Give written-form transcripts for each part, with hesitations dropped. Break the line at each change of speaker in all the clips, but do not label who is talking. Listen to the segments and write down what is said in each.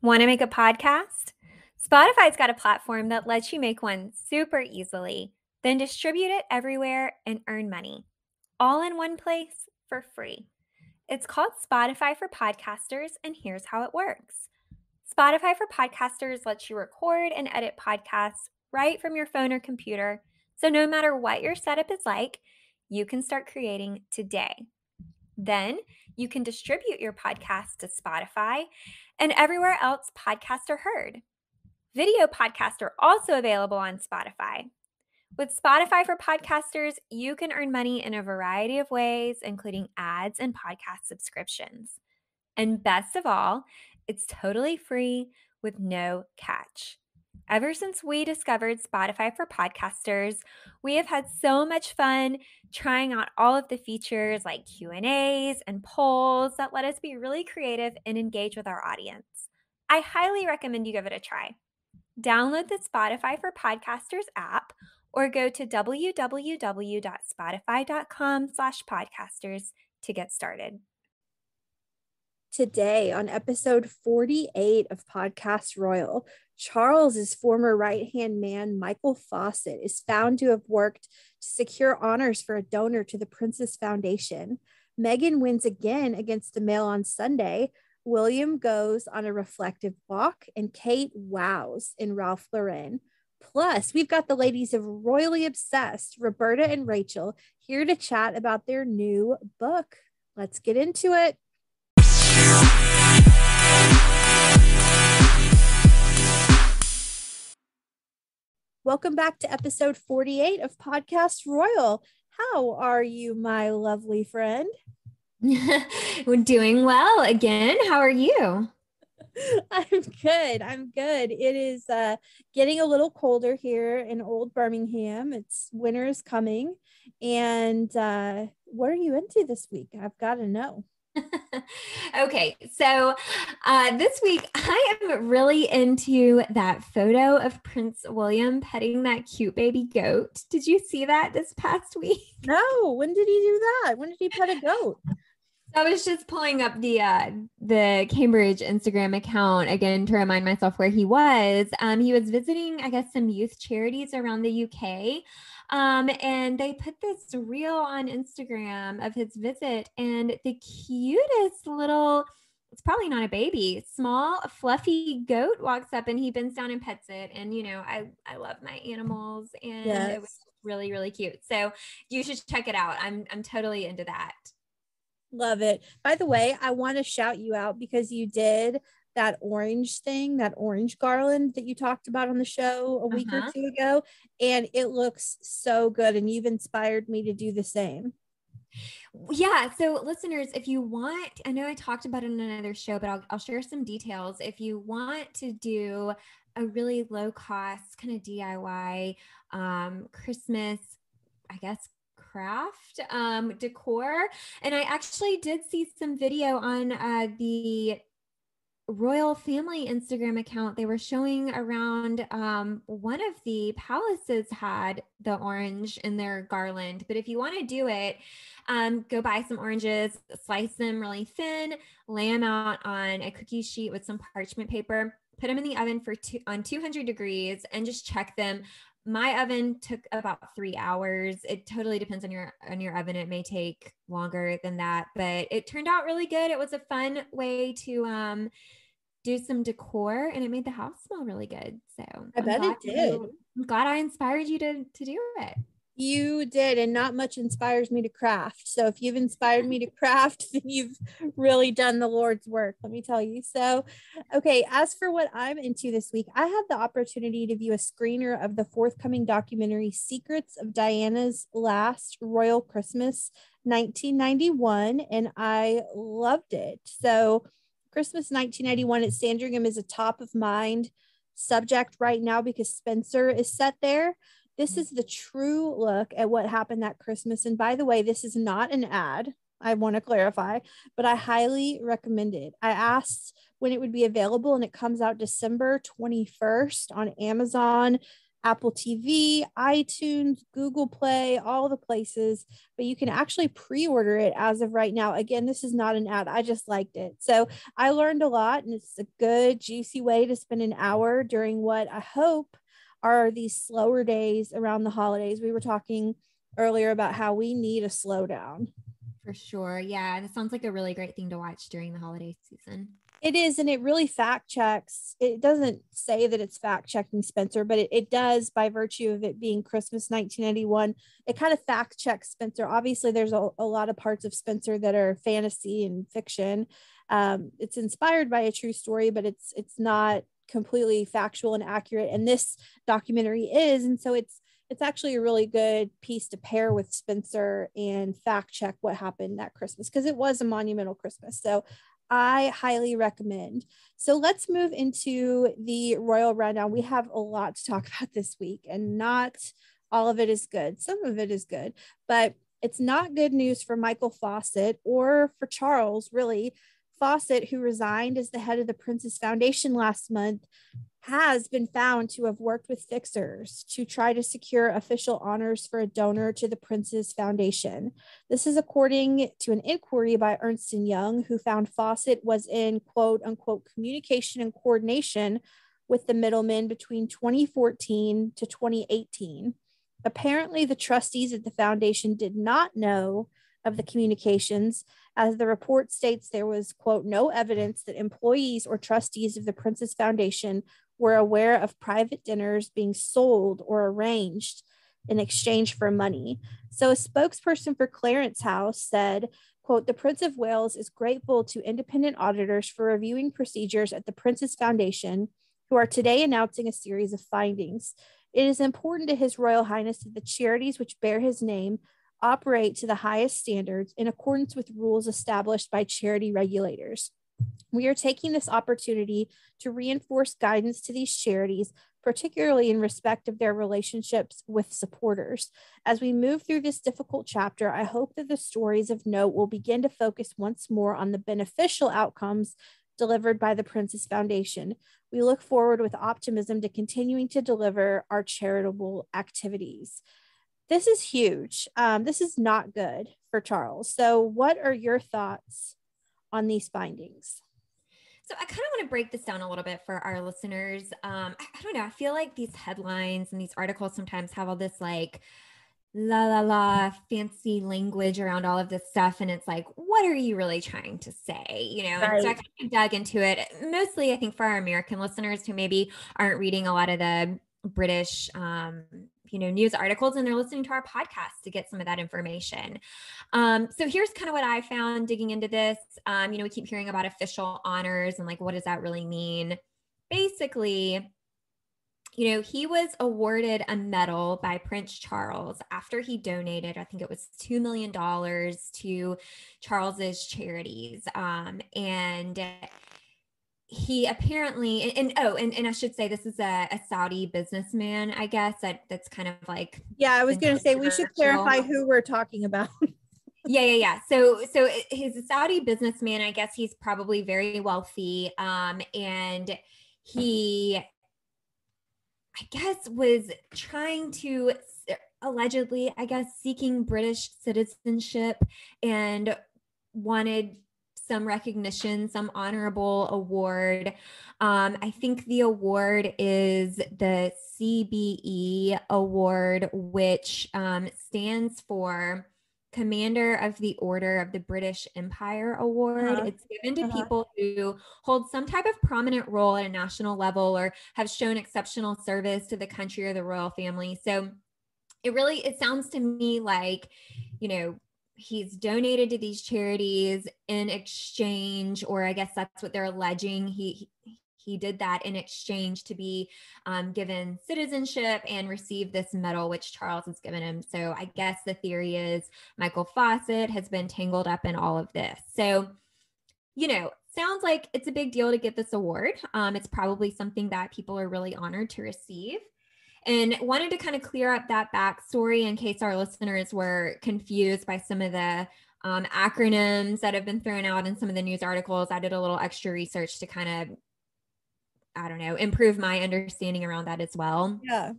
Want to make a podcast? Spotify's got a platform that lets you make one super easily, then distribute it everywhere and earn money, all in one place for free. It's called Spotify for Podcasters, and here's how it works. Spotify for Podcasters lets you record and edit podcasts right from your phone or computer, so no matter what your setup is like, you can start creating today. Then you can distribute your podcast to Spotify and everywhere else podcasts are heard. Video podcasts are also available on Spotify. With Spotify for Podcasters, you can earn money in a variety of ways, including ads and podcast subscriptions. And best of all, it's totally free with no catch. Ever since we discovered Spotify for Podcasters, we have had so much fun trying out all of the features like Q&As and polls that let us be really creative and engage with our audience. I highly recommend you give it a try. Download the Spotify for Podcasters app or go to www.spotify.com/podcasters to get started.
Today on episode 48 of Podcast Royal, Charles's former right-hand man, Michael Fawcett, is found to have worked to secure honors for a donor to the Princess Foundation. Meghan wins again against the Mail on Sunday. William goes on a reflective walk, and Kate wows in Ralph Lauren. Plus, we've got the ladies of Royally Obsessed, Roberta and Rachel, here to chat about their new book. Let's get into it. Welcome back to episode 48 of Podcast Royal. How are you, my lovely friend?
We're doing well again. How are you?
I'm good. It is getting a little colder here in old Birmingham. It's winter is coming. And what are you into this week? I've got to know.
Okay, so this week I am really into that photo of Prince William petting that cute baby goat. Did you see that this past week?
No, when did he do that? When did he pet a goat?
I was just pulling up the Cambridge Instagram account again to remind myself where he was. He was visiting, I guess, some youth charities around the UK. And they put this reel on Instagram of his visit, and the cutest little, it's probably not a baby, small, fluffy goat walks up and he bends down and pets it. And, you know, I love my animals, and It was really, really cute. So you should check it out. I'm totally into that.
Love it. By the way, I want to shout you out because you did that orange thing, that orange garland that you talked about on the show a week or two ago. And it looks so good. And you've inspired me to do the same.
Yeah. So listeners, if you want, I know I talked about it in another show, but I'll share some details. If you want to do a really low cost kind of DIY Christmas, I guess, craft decor. And I actually did see some video on the Royal Family Instagram account. They were showing around one of the palaces had the orange in their garland. But if you want to do it, go buy some oranges, slice them really thin, lay them out on a cookie sheet with some parchment paper, put them in the oven on 200 degrees and just check them. My oven took about 3 hours. It totally depends on your oven. It may take longer than that, but it turned out really good. It was a fun way to do some decor, and it made the house smell really good. So
I bet it did.
I'm glad I inspired you to do it.
You did, and not much inspires me to craft. So if you've inspired me to craft, then you've really done the Lord's work, let me tell you. So, okay, as for what I'm into this week, I had the opportunity to view a screener of the forthcoming documentary Secrets of Diana's Last Royal Christmas 1991, and I loved it. So Christmas 1991 at Sandringham is a top of mind subject right now because Spencer is set there. This is the true look at what happened that Christmas. And by the way, this is not an ad, I want to clarify, but I highly recommend it. I asked when it would be available, and it comes out December 21st on Amazon. Apple TV, iTunes, Google Play, all the places, but you can actually pre-order it as of right now. Again, this is not an ad. I just liked it. So I learned a lot, and it's a good, juicy way to spend an hour during what I hope are these slower days around the holidays. We were talking earlier about how we need a slowdown.
For sure. Yeah. That sounds like a really great thing to watch during the holiday season.
It is, and it really fact checks. It doesn't say that it's fact checking Spencer, but it does by virtue of it being Christmas 1981. It kind of fact checks Spencer. Obviously, there's a lot of parts of Spencer that are fantasy and fiction. It's inspired by a true story, but it's not completely factual and accurate. And this documentary is, and so it's actually a really good piece to pair with Spencer and fact check what happened that Christmas, because it was a monumental Christmas. So I highly recommend. So let's move into the royal rundown. We have a lot to talk about this week, and not all of it is good. Some of it is good, but it's not good news for Michael Fawcett or for Charles, really. Fawcett, who resigned as the head of the Princess Foundation last month, has been found to have worked with fixers to try to secure official honors for a donor to the Princess Foundation. This is according to an inquiry by Ernst & Young, who found Fawcett was in quote unquote communication and coordination with the middlemen between 2014 to 2018. Apparently, the trustees at the foundation did not know of the communications, as the report states there was, quote, no evidence that employees or trustees of the Princess Foundation were aware of private dinners being sold or arranged in exchange for money. So a spokesperson for Clarence House said, quote, the Prince of Wales is grateful to independent auditors for reviewing procedures at the Princess Foundation, who are today announcing a series of findings. It is important to His Royal Highness that the charities which bear his name operate to the highest standards in accordance with rules established by charity regulators. We are taking this opportunity to reinforce guidance to these charities, particularly in respect of their relationships with supporters. As we move through this difficult chapter, I hope that the stories of note will begin to focus once more on the beneficial outcomes delivered by the Princess Foundation. We look forward with optimism to continuing to deliver our charitable activities. This is huge. This is not good for Charles. So what are your thoughts on these findings?
So I kind of want to break this down a little bit for our listeners. I don't know. I feel like these headlines and these articles sometimes have all this like fancy language around all of this stuff. And it's like, what are you really trying to say? You know? And so I kind of dug into it mostly, I think, for our American listeners who maybe aren't reading a lot of the British, news articles, and they're listening to our podcast to get some of that information. So here's kind of what I found digging into this. We keep hearing about official honors and like, what does that really mean? Basically, he was awarded a medal by Prince Charles after he donated, I think it was $2 million to Charles's charities. And he apparently, and I should say this is a Saudi businessman, I guess, that's kind of like,
yeah, I was going to say, we should clarify who we're talking about.
Yeah. So he's a Saudi businessman. I guess he's probably very wealthy. And he, I guess, was trying to allegedly, I guess, seeking British citizenship and wanted some recognition, some honorable award. I think the award is the CBE award, which stands for Commander of the Order of the British Empire Award. It's given to people who hold some type of prominent role at a national level or have shown exceptional service to the country or the royal family. So it sounds to me like, he's donated to these charities in exchange, or I guess that's what they're alleging. He did that in exchange to be given citizenship and receive this medal, which Charles has given him. So I guess the theory is Michael Fawcett has been tangled up in all of this. So, sounds like it's a big deal to get this award. It's probably something that people are really honored to receive. And wanted to kind of clear up that backstory in case our listeners were confused by some of the acronyms that have been thrown out in some of the news articles. I did a little extra research to kind of, improve my understanding around that as well.
Yeah.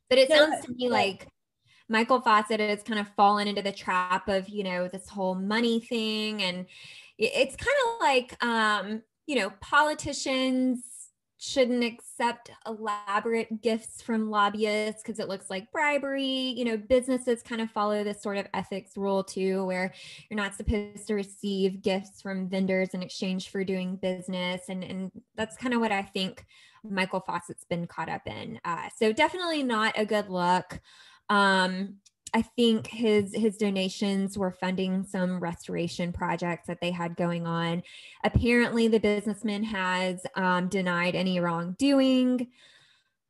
But it
No,
sounds to me like Michael Fawcett has kind of fallen into the trap of, this whole money thing. And it's kind of like, politicians shouldn't accept elaborate gifts from lobbyists because it looks like bribery. Businesses kind of follow this sort of ethics rule too, where you're not supposed to receive gifts from vendors in exchange for doing business. And that's kind of what I think Michael Fawcett's been caught up in. So definitely not a good look. I think his donations were funding some restoration projects that they had going on. Apparently, the businessman has denied any wrongdoing.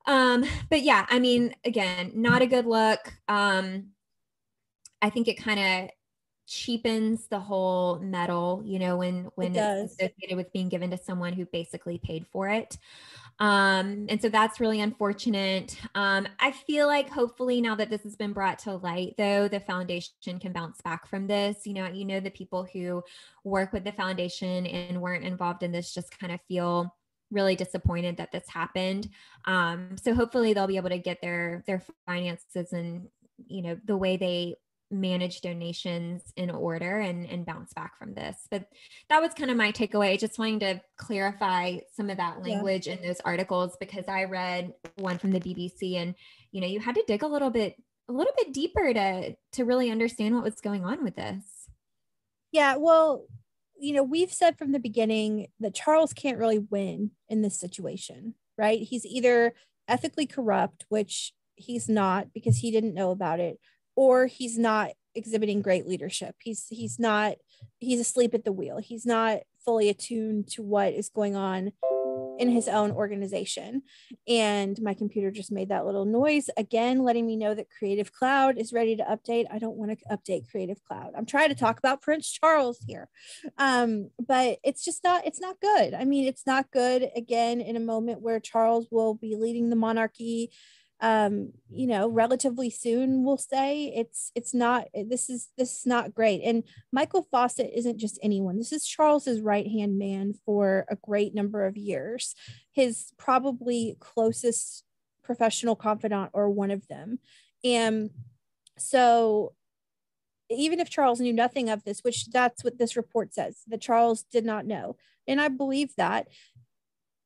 But yeah, I mean, again, not a good look. I think it kind of cheapens the whole medal, when it's associated with being given to someone who basically paid for it. And so that's really unfortunate. I feel like hopefully now that this has been brought to light, though, the foundation can bounce back from this. The people who work with the foundation and weren't involved in this just kind of feel really disappointed that this happened. So hopefully they'll be able to get their finances and, the way they manage donations in order and bounce back from this. But that was kind of my takeaway, just wanting to clarify some of that language in those articles, because I read one from the BBC and you had to dig a little bit deeper to really understand what was going on with this.
Yeah, well, we've said from the beginning that Charles can't really win in this situation, right? He's either ethically corrupt, which he's not because he didn't know about it, or he's not exhibiting great leadership. He's asleep at the wheel. He's not fully attuned to what is going on in his own organization. And my computer just made that little noise again, letting me know that Creative Cloud is ready to update. I don't want to update Creative Cloud. I'm trying to talk about Prince Charles here. But it's not good. I mean, it's not good, again, in a moment where Charles will be leading the monarchy relatively soon. We'll say this is not great. And Michael Fawcett isn't just anyone. This is Charles's right-hand man for a great number of years, his probably closest professional confidant, or one of them. And so even if Charles knew nothing of this, which that's what this report says, that Charles did not know, and I believe that,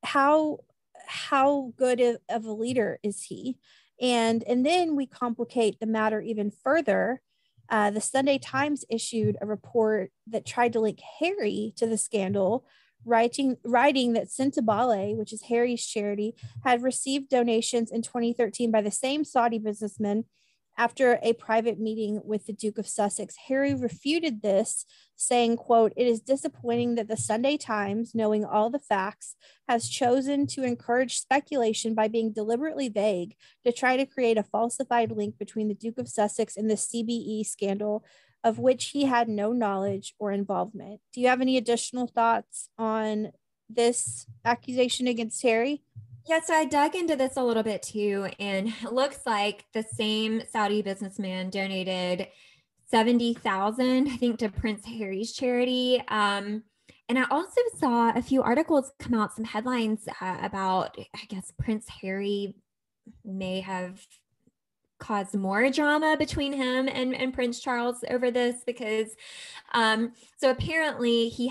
how good of a leader is he? And then we complicate the matter even further. The Sunday Times issued a report that tried to link Harry to the scandal, writing that Sentabale, which is Harry's charity, had received donations in 2013 by the same Saudi businessman after a private meeting with the Duke of Sussex. Harry refuted this, saying, quote, "It is disappointing that the Sunday Times, knowing all the facts, has chosen to encourage speculation by being deliberately vague to try to create a falsified link between the Duke of Sussex and the CBE scandal, of which he had no knowledge or involvement." Do you have any additional thoughts on this accusation against Harry?
Yeah, so I dug into this a little bit too, and it looks like the same Saudi businessman donated 70,000, I think, to Prince Harry's charity. And I also saw a few articles come out, some headlines about, I guess, Prince Harry may have caused more drama between him and Prince Charles over this, because so apparently he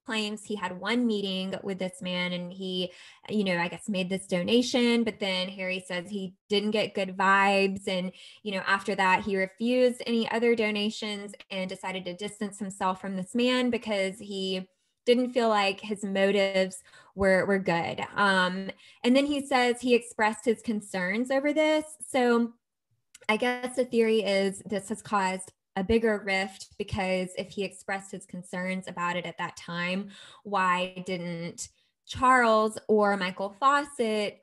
claims he had one meeting with this man, and he, I guess, made this donation, but then Harry says he didn't get good vibes, and after that he refused any other donations and decided to distance himself from this man because he didn't feel like his motives were good. And then he says he expressed his concerns over this. So I guess the theory is this has caused a bigger rift, because if he expressed his concerns about it at that time, why didn't Charles or Michael Fawcett,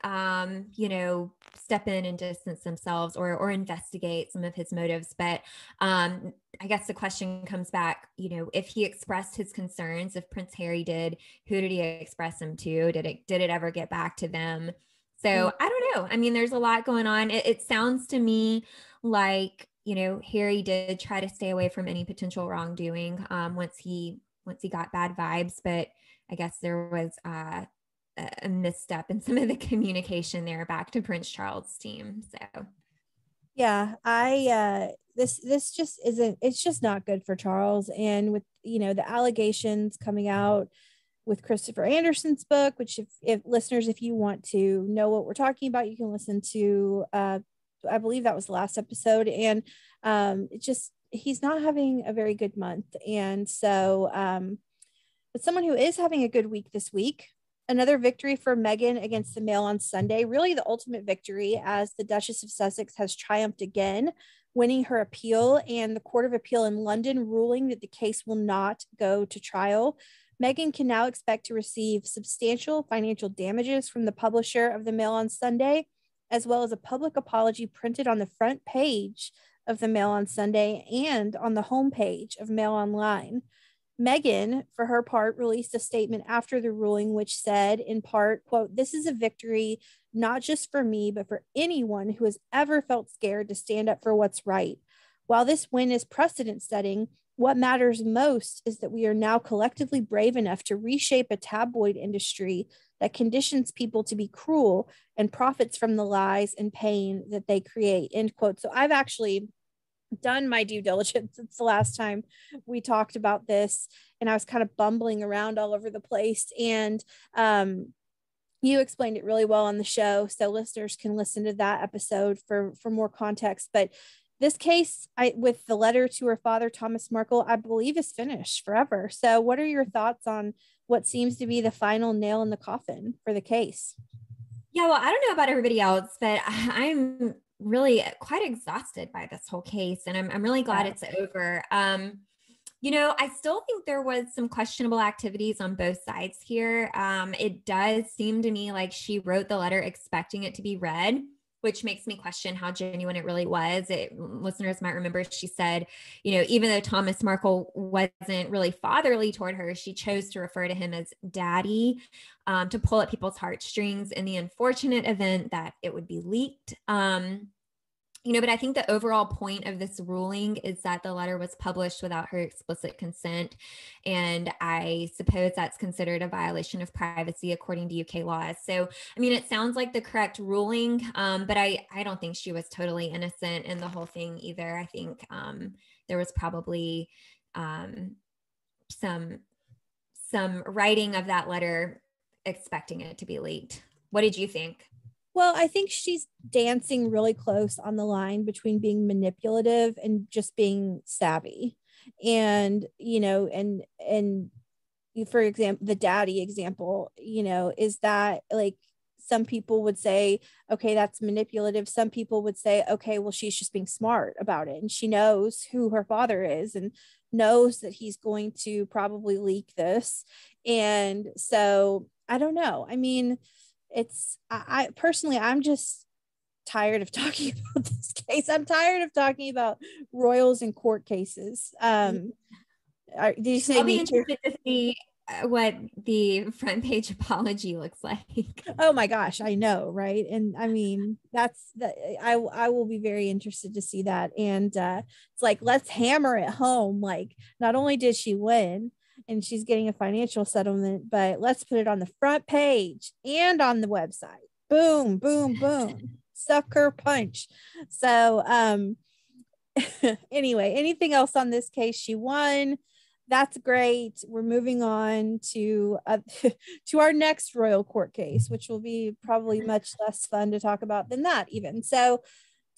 step in and distance themselves or investigate some of his motives? But I guess the question comes back, if he expressed his concerns, if Prince Harry did, who did he express them to? Did it ever get back to them? So I don't know. I mean, there's a lot going on. It sounds to me like, Harry did try to stay away from any potential wrongdoing once he got bad vibes, but I guess there was a misstep in some of the communication there back to Prince Charles' team. So
Yeah, this just isn't, it's just not good for Charles. And with, the allegations coming out with Christopher Anderson's book, which if listeners, if you want to know what we're talking about, you can listen to I believe that was the last episode. And it just, he's not having a very good month. And so but someone who is having a good week this week, another victory for Meghan against the Mail on Sunday, really the ultimate victory, as the Duchess of Sussex has triumphed again, winning her appeal, and the Court of Appeal in London ruling that the case will not go to trial. Meghan can now expect to receive substantial financial damages from the publisher of the Mail on Sunday, as well as a public apology printed on the front page of the Mail on Sunday and on the homepage of Mail Online. Meghan, for her part, released a statement after the ruling, which said, in part, quote, "This is a victory not just for me, but for anyone who has ever felt scared to stand up for what's right. While this win is precedent setting, what matters most is that we are now collectively brave enough to reshape a tabloid industry that conditions people to be cruel and profits from the lies and pain that they create," end quote. So I've actually done my due diligence since the last time we talked about this, and I was kind of bumbling around all over the place. And you explained it really well on the show, so listeners can listen to that episode for more context. But this case, with the letter to her father, Thomas Markle, I believe is finished forever. So what are your thoughts on what seems to be the final nail in the coffin for the case?
yeah, well, I don't know about everybody else, but I'm really quite exhausted by this whole case, and I'm really glad it's over. I still think there was some questionable activities on both sides here. It does seem to me like she wrote the letter expecting it to be read, which makes me question how genuine it really was. Listeners might remember she said, even though Thomas Markle wasn't really fatherly toward her, she chose to refer to him as daddy, to pull at people's heartstrings in the unfortunate event that it would be leaked. But I think the overall point of this ruling is that the letter was published without her explicit consent. And I suppose that's considered a violation of privacy according to UK laws. So, it sounds like the correct ruling, but I don't think she was totally innocent in the whole thing either. I think there was probably some writing of that letter expecting it to be leaked. What did you think?
Well, I think she's dancing really close on the line between being manipulative and just being savvy. And, and for example, the daddy example, is that like some people would say, okay, that's manipulative. Some people would say, okay, well, she's just being smart about it. And she knows who her father is and knows that he's going to probably leak this. And so I don't know. I personally, I'm just tired of talking about this case. I'm tired of talking about royals and court cases. Did you say
I'll be interested to see what the front page apology looks like.
Oh my gosh, I know, right? And I will be very interested to see that. And it's like, let's hammer it home. Like, not only did she win and she's getting a financial settlement, but let's put it on the front page and on the website. Boom, boom, boom. Sucker punch. So anyway, anything else on this case? She won. That's great. We're moving on to to our next royal court case, which will be probably much less fun to talk about than that even. So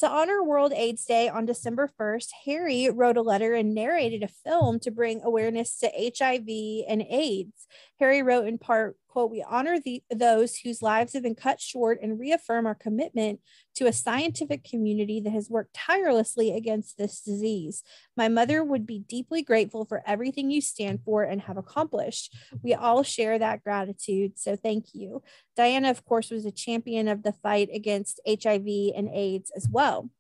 to honor World AIDS Day on December 1st, Harry wrote a letter and narrated a film to bring awareness to HIV and AIDS. Harry wrote in part, quote, "We honor those whose lives have been cut short and reaffirm our commitment to a scientific community that has worked tirelessly against this disease. My mother would be deeply grateful for everything you stand for and have accomplished. We all share that gratitude, so thank you." Diana, of course, was a champion of the fight against HIV and AIDS as well.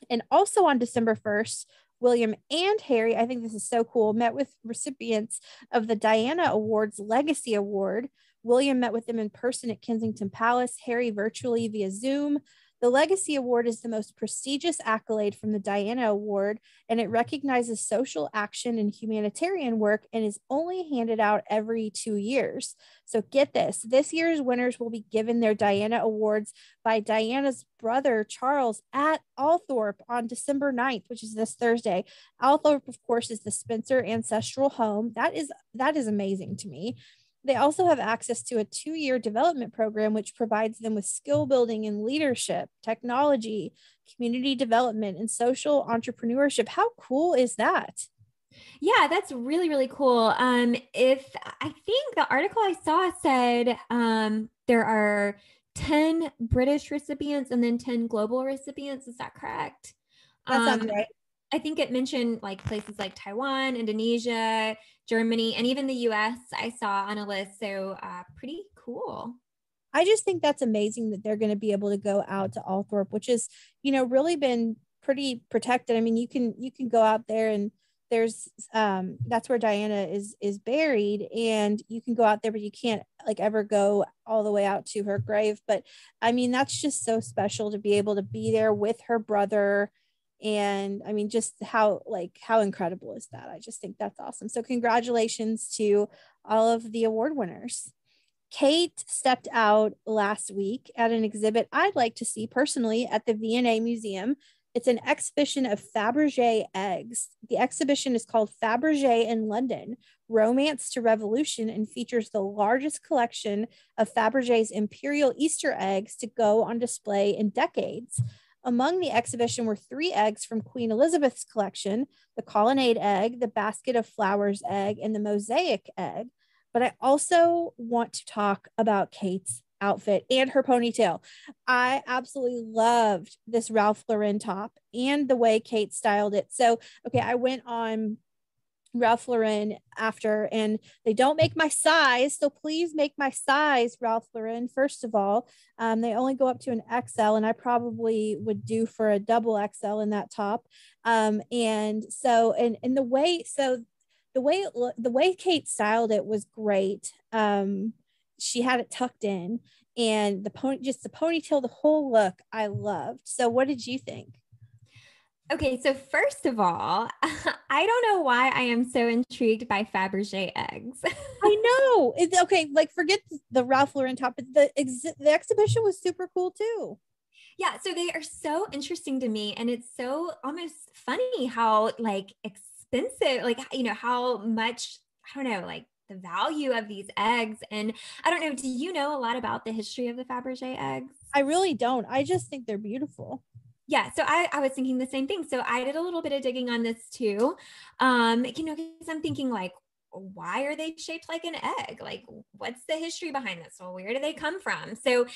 And also on December 1st, William and Harry, I think this is so cool, met with recipients of the Diana Awards Legacy Award. William met with them in person at Kensington Palace, Harry virtually via Zoom. The Legacy Award is the most prestigious accolade from the Diana Award, and it recognizes social action and humanitarian work and is only handed out every 2 years. So get this year's winners will be given their Diana Awards by Diana's brother, Charles, at Althorpe on December 9th, which is this Thursday. Althorpe, of course, is the Spencer ancestral home. That is amazing to me. They also have access to a 2-year development program, which provides them with skill building and leadership, technology, community development, and social entrepreneurship. How cool is that?
Yeah, that's really, really cool. If I think the article I saw said there are 10 British recipients and then 10 global recipients. Is that correct?
That sounds right.
I think it mentioned like places like Taiwan, Indonesia, Germany, and even the US I saw on a list. So pretty cool.
I just think that's amazing that they're going to be able to go out to Althorpe, which is, really been pretty protected. I mean, you can go out there and there's that's where Diana is buried, and you can go out there, but you can't like ever go all the way out to her grave. But I mean, that's just so special to be able to be there with her brother. And I mean, just how incredible is that? I just think that's awesome. So congratulations to all of the award winners. Kate stepped out last week at an exhibit I'd like to see personally at the V&A Museum. It's an exhibition of Fabergé eggs. The exhibition is called Fabergé in London, Romance to Revolution, and features the largest collection of Fabergé's imperial Easter eggs to go on display in decades. Among the exhibition were 3 eggs from Queen Elizabeth's collection: the colonnade egg, the basket of flowers egg, and the mosaic egg. But I also want to talk about Kate's outfit and her ponytail. I absolutely loved this Ralph Lauren top and the way Kate styled it. So, okay, I went on Ralph Lauren after, and they don't make my size. So please make my size, Ralph Lauren. First of all, they only go up to an XL, and I probably would do for a double XL in that top. And so, and the way Kate styled it was great. She had it tucked in, and the ponytail, the whole look I loved. So what did you think?
Okay, so first of all, I don't know why I am so intrigued by Fabergé eggs.
I know. It's okay. Like, forget the Ralph Lauren top, but the exhibition was super cool too.
Yeah, so they are so interesting to me, and it's so almost funny how like expensive, like how much, I don't know, like the value of these eggs. And I don't know, do you know a lot about the history of the Fabergé eggs?
I really don't. I just think they're beautiful.
Yeah, so I was thinking the same thing. So I did a little bit of digging on this too. Because I'm thinking like, why are they shaped like an egg? Like, what's the history behind this? Well, where do they come from? So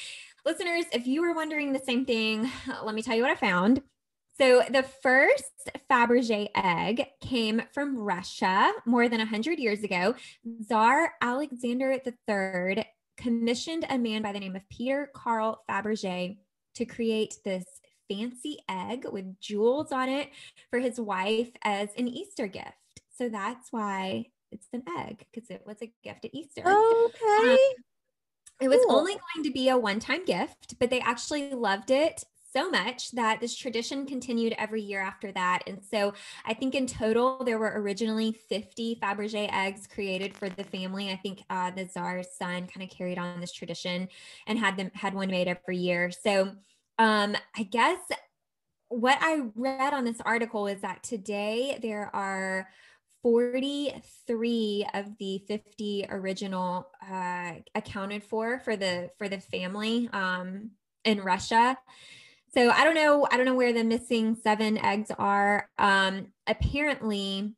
listeners, if you were wondering the same thing, let me tell you what I found. So the first Fabergé egg came from Russia more than 100 years ago. Tsar Alexander III commissioned a man by the name of Peter Carl Fabergé to create this fancy egg with jewels on it for his wife as an Easter gift. So that's why it's an egg, because it was a gift at Easter.
Okay.
It was only going to be a one-time gift, but they actually loved it so much that this tradition continued every year after that. And so I think in total, there were originally 50 Fabergé eggs created for the family. I think the Tsar's son kind of carried on this tradition and had one made every year. So I guess what I read on this article is that today there are 43 of the 50 original accounted for the family in Russia. So I don't know where the missing 7 eggs are. Apparently,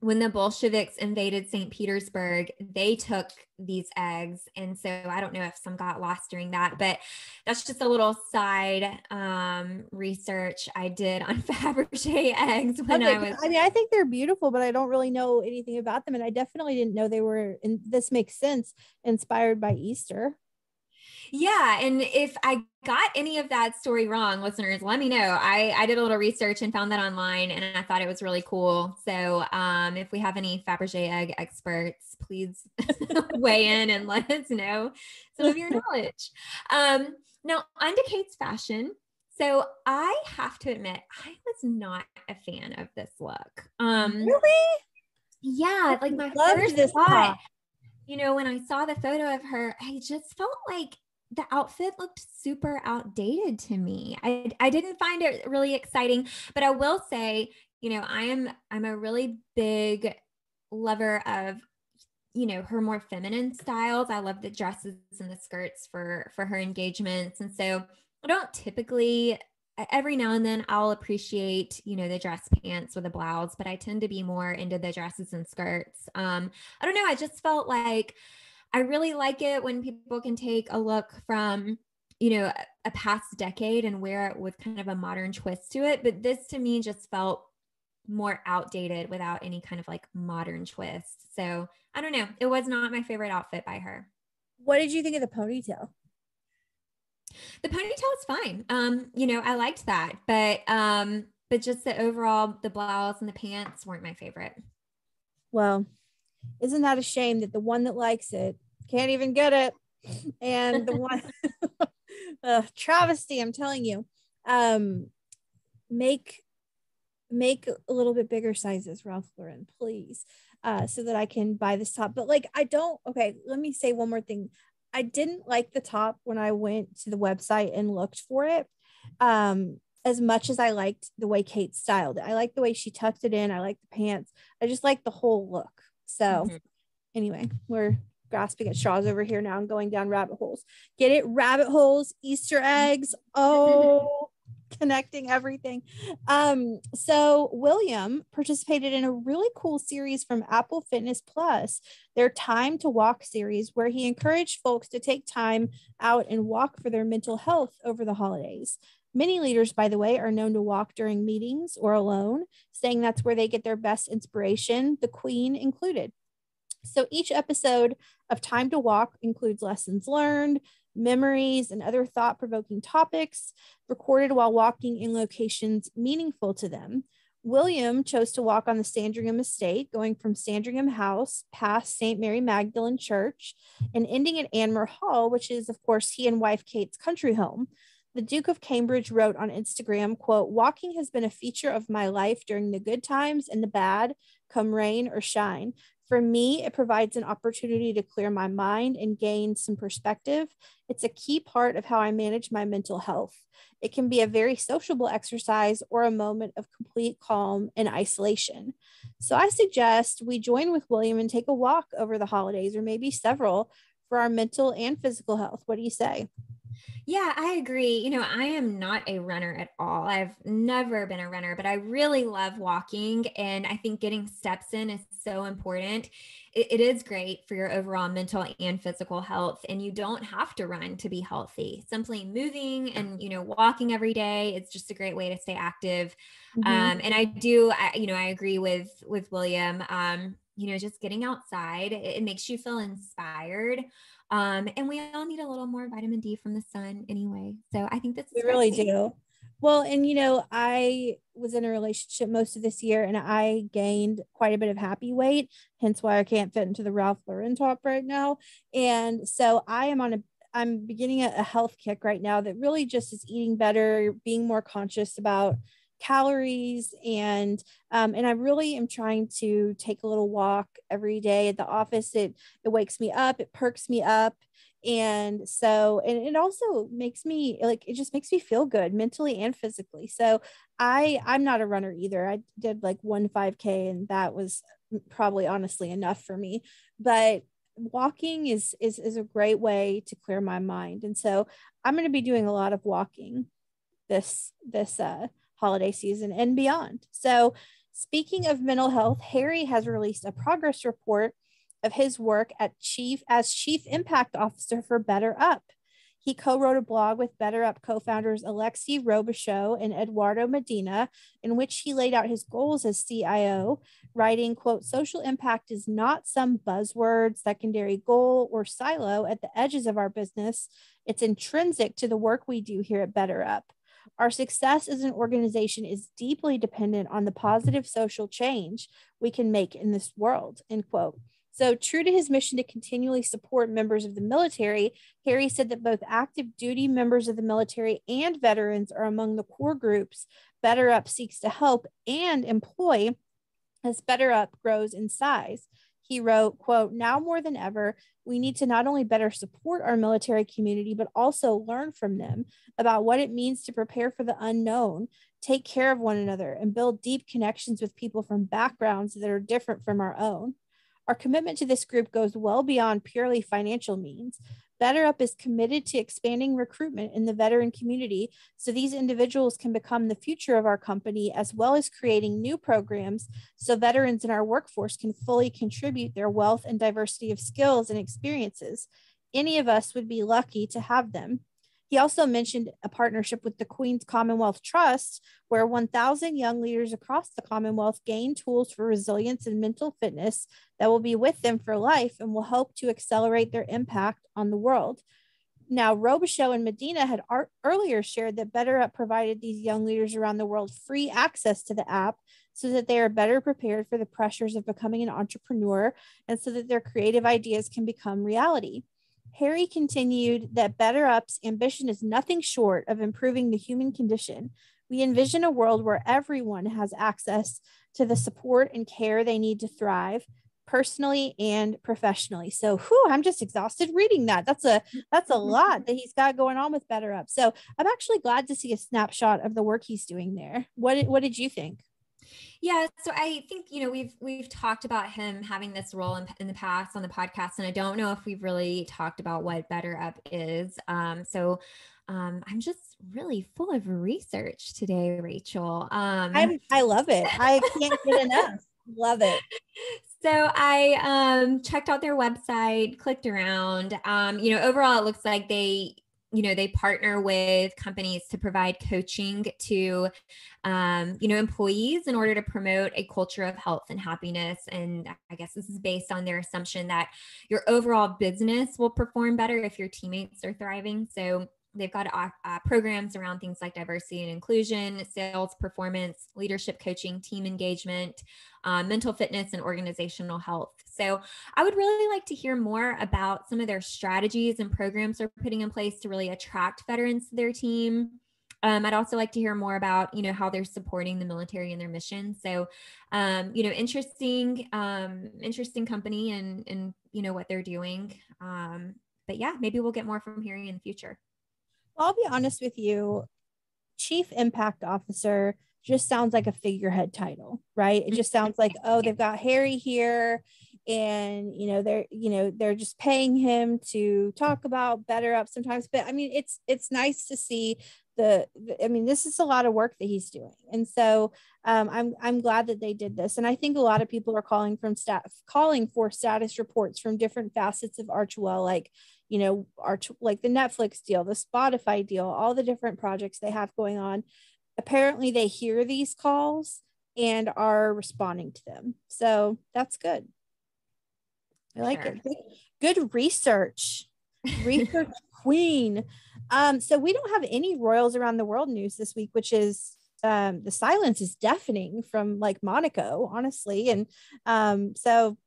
when the Bolsheviks invaded St. Petersburg, they took these eggs. And so I don't know if some got lost during that, but that's just a little side research I did on Fabergé eggs when I was.
I mean, I think they're beautiful, but I don't really know anything about them. And I definitely didn't know they were, and this makes sense, inspired by Easter.
Yeah, and if I got any of that story wrong, listeners, let me know. I did a little research and found that online, and I thought it was really cool. So if we have any Fabergé egg experts, please weigh in and let us know some of your knowledge. Now, on to Kate's fashion. So I have to admit, I was not a fan of this look.
Really?
Yeah,
I
like my
loved
first
this
thought,
top.
when I saw the photo of her, I just felt like the outfit looked super outdated to me. I didn't find it really exciting, but I will say, I'm a really big lover of, her more feminine styles. I love the dresses and the skirts for her engagements. And so I don't typically, every now and then I'll appreciate, the dress pants with a blouse, but I tend to be more into the dresses and skirts. I don't know. I just felt like I really like it when people can take a look from, a past decade and wear it with kind of a modern twist to it. But this to me just felt more outdated without any kind of like modern twist. So I don't know. It was not my favorite outfit by her.
What did you think of the ponytail?
The ponytail is fine. I liked that, but just the overall, the blouse and the pants weren't my favorite.
Well, isn't that a shame that the one that likes it can't even get it? And the one travesty, I'm telling you. Make a little bit bigger sizes, Ralph Lauren, please, so that I can buy this top. But like, I don't. Okay, let me say one more thing. I didn't like the top when I went to the website and looked for it. As much as I liked the way Kate styled it, I like the way she tucked it in. I like the pants. I just like the whole look. So anyway, we're grasping at straws over here now and going down rabbit holes. Get it? Rabbit holes, Easter eggs. Oh, connecting everything. So William participated in a really cool series from Apple Fitness Plus, their Time to Walk series, where he encouraged folks to take time out and walk for their mental health over the holidays. Many leaders, by the way, are known to walk during meetings or alone, saying that's where they get their best inspiration, the Queen included. So each episode of Time to Walk includes lessons learned, memories, and other thought provoking topics recorded while walking in locations meaningful to them. William chose to walk on the Sandringham estate, going from Sandringham House past St. Mary Magdalene Church and ending at Anmer Hall, which is, of course, he and wife Kate's country home. The Duke of Cambridge wrote on Instagram, quote, "Walking has been a feature of my life during the good times and the bad, come rain or shine. For me, it provides an opportunity to clear my mind and gain some perspective. It's a key part of how I manage my mental health. It can be a very sociable exercise or a moment of complete calm and isolation." So I suggest we join with William and take a walk over the holidays, or maybe several, for our mental and physical health. What do you say?
Yeah, I agree. I am not a runner at all. I've never been a runner, but I really love walking. And I think getting steps in is so important. It is great for your overall mental and physical health. And you don't have to run to be healthy. Simply moving and, walking every day, it's just a great way to stay active. And I agree with William. Just getting outside, it makes you feel inspired. And we all need a little more vitamin D from the sun anyway. So I think this is
We
great.
really do. Well, and I was in a relationship most of this year and I gained quite a bit of happy weight, hence why I can't fit into the Ralph Lauren top right now. And so I'm beginning a health kick right now that really just is eating better, being more conscious about calories, and I really am trying to take a little walk every day at the office. It wakes me up, it perks me up, and it also makes me like, it just makes me feel good mentally and physically. So I'm not a runner either. I did like 1 5K and that was probably honestly enough for me, but walking is a great way to clear my mind. And so I'm going to be doing a lot of walking this holiday season and beyond. So speaking of mental health, Harry has released a progress report of his work as chief impact officer for Better Up. He co-wrote a blog with BetterUp co-founders Alexi Robichaud and Eduardo Medina, in which he laid out his goals as CIO, writing, quote, social impact is not some buzzword, secondary goal, or silo at the edges of our business. It's intrinsic to the work we do here at BetterUp. Our success as an organization is deeply dependent on the positive social change we can make in this world, end quote. So, true to his mission to continually support members of the military, Harry said that both active duty members of the military and veterans are among the core groups BetterUp seeks to help and employ as BetterUp grows in size. He wrote, quote, now more than ever, we need to not only better support our military community, but also learn from them about what it means to prepare for the unknown, take care of one another, and build deep connections with people from backgrounds that are different from our own. Our commitment to this group goes well beyond purely financial means. BetterUp is committed to expanding recruitment in the veteran community so these individuals can become the future of our company, as well as creating new programs so veterans in our workforce can fully contribute their wealth and diversity of skills and experiences. Any of us would be lucky to have them. He also mentioned a partnership with the Queen's Commonwealth Trust, where 1,000 young leaders across the Commonwealth gain tools for resilience and mental fitness that will be with them for life and will help to accelerate their impact on the world. Now, Robichaud and Medina had earlier shared that BetterUp provided these young leaders around the world free access to the app so that they are better prepared for the pressures of becoming an entrepreneur and so that their creative ideas can become reality. Harry continued that BetterUp's ambition is nothing short of improving the human condition. We envision a world where everyone has access to the support and care they need to thrive personally and professionally. So, I'm just exhausted reading that. That's a lot that he's got going on with BetterUp. So I'm actually glad to see a snapshot of the work he's doing there. What did you think?
Yeah, so I think, we've talked about him having this role in the past on the podcast, and I don't know if we've really talked about what BetterUp is. I'm just really full of research today, Rachel.
I love it. I can't get enough. Love it.
So I checked out their website, clicked around. Overall, it looks like they partner with companies to provide coaching to, employees in order to promote a culture of health and happiness. And I guess this is based on their assumption that your overall business will perform better if your teammates are thriving. So they've got programs around things like diversity and inclusion, sales performance, leadership coaching, team engagement, mental fitness, and organizational health. So I would really like to hear more about some of their strategies and programs they're putting in place to really attract veterans to their team. I'd also like to hear more about, how they're supporting the military and their mission. So, interesting company and what they're doing. But yeah, maybe we'll get more from Harry in the future.
I'll be honest with you, Chief Impact Officer just sounds like a figurehead title, right? It just sounds like, oh, they've got Harry here and, they're just paying him to talk about BetterUp sometimes. But I mean, it's nice to see this is a lot of work that he's doing. And so I'm glad that they did this. And I think a lot of people are calling for status reports from different facets of Archewell, like, like the Netflix deal, the Spotify deal, all the different projects they have going on. Apparently they hear these calls and are responding to them. So that's good. I like it. Good research. Research queen. So we don't have any royals around the world news this week, which is the silence is deafening from like Monaco, honestly. And so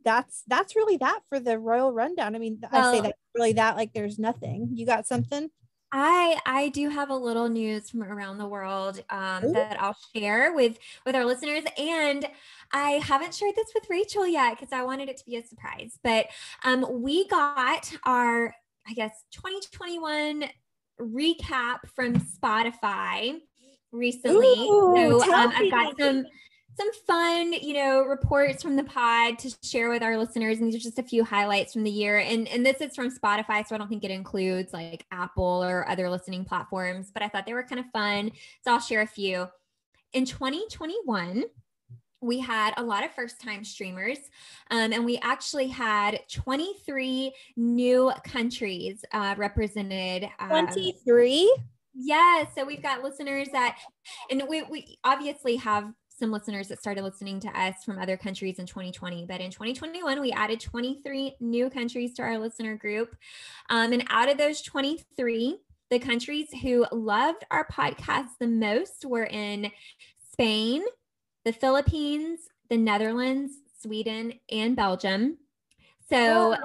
that's really that for the royal rundown. I mean, I say that's really that, like there's nothing. You got something?
I do have a little news from around the world that I'll share with our listeners. And I haven't shared this with Rachel yet because I wanted it to be a surprise. But we got our, 2021 recap from Spotify recently.
Ooh,
so I've got some fun, reports from the pod to share with our listeners. And these are just a few highlights from the year. And this is from Spotify, so I don't think it includes like Apple or other listening platforms, but I thought they were kind of fun. So I'll share a few. In 2021, we had a lot of first-time streamers, and we actually had 23 new countries represented.
23?
Yeah, so we've got listeners and we obviously have some listeners that started listening to us from other countries in 2020, but in 2021, we added 23 new countries to our listener group. And out of those 23, the countries who loved our podcast the most were in Spain, the Philippines, the Netherlands, Sweden, and Belgium. So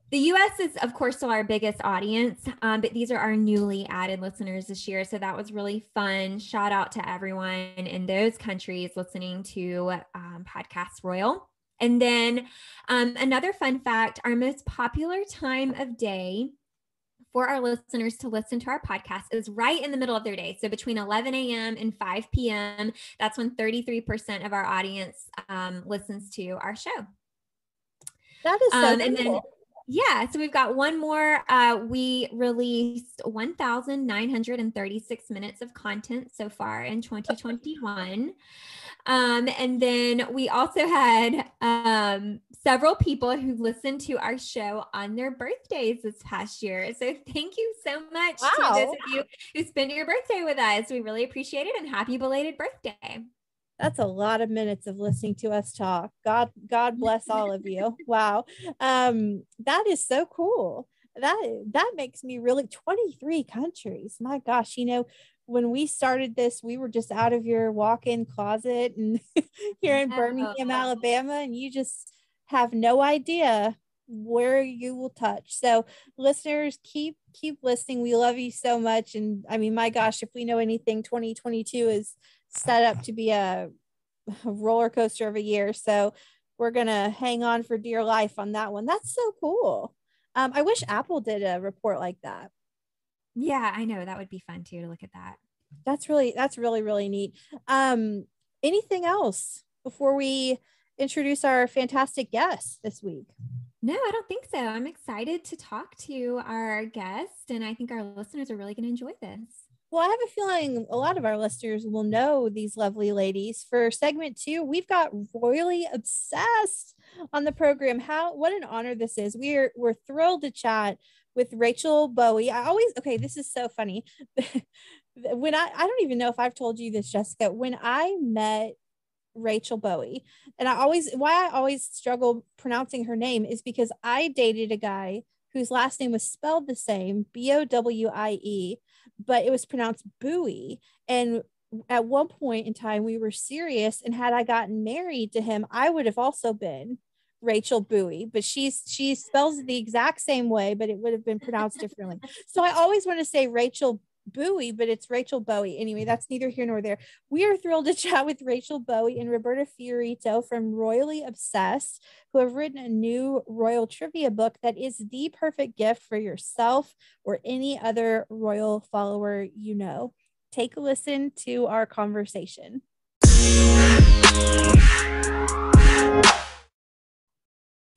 the US is, of course, still our biggest audience, but these are our newly added listeners this year. So that was really fun. Shout out to everyone in those countries listening to Podcast Royal. And then another fun fact, our most popular time of day for our listeners to listen to our podcast is right in the middle of their day. So between 11 a.m. and 5 p.m., that's when 33% of our audience listens to our show.
That is so cool.
And then, yeah, so we've got one more. We released 1,936 minutes of content so far in 2021. And then we also had several people who listened to our show on their birthdays this past year. So thank you so much to those of you who spent your birthday with us. We really appreciate it, and happy belated birthday.
That's a lot of minutes of listening to us talk. God bless all of you. Wow. That is so cool. That makes me really 23 countries. My gosh, when we started this, we were just out of your walk-in closet and here in Birmingham, Alabama, and you just have no idea where you will touch. So listeners, keep listening. We love you so much. And I mean, my gosh, if we know anything, 2022 is set up to be a roller coaster of a year. So we're going to hang on for dear life on that one. That's so cool. I wish Apple did a report like that.
Yeah, I know. That would be fun too, to look at that.
That's really, really neat. Anything else before we introduce our fantastic guest this week?
No, I don't think so. I'm excited to talk to our guest, and I think our listeners are really going to enjoy this.
Well, I have a feeling a lot of our listeners will know these lovely ladies. For segment 2, we've got Royally Obsessed on the program. What an honor this is. We're thrilled to chat with Rachel Bowie. This is so funny. When I don't even know if I've told you this, Jessica, when I met Rachel Bowie, and why I always struggle pronouncing her name is because I dated a guy whose last name was spelled the same, Bowie, but it was pronounced Bowie. And at one point in time, we were serious, and had I gotten married to him, I would have also been Rachel Bowie, but she spells it the exact same way, but it would have been pronounced differently. So I always want to say Rachel Bowie, but it's Rachel Bowie. Anyway, that's neither here nor there. We are thrilled to chat with Rachel Bowie and Roberta Fiorito from Royally Obsessed, who have written a new royal trivia book that is the perfect gift for yourself or any other royal follower you know. Take a listen to our conversation.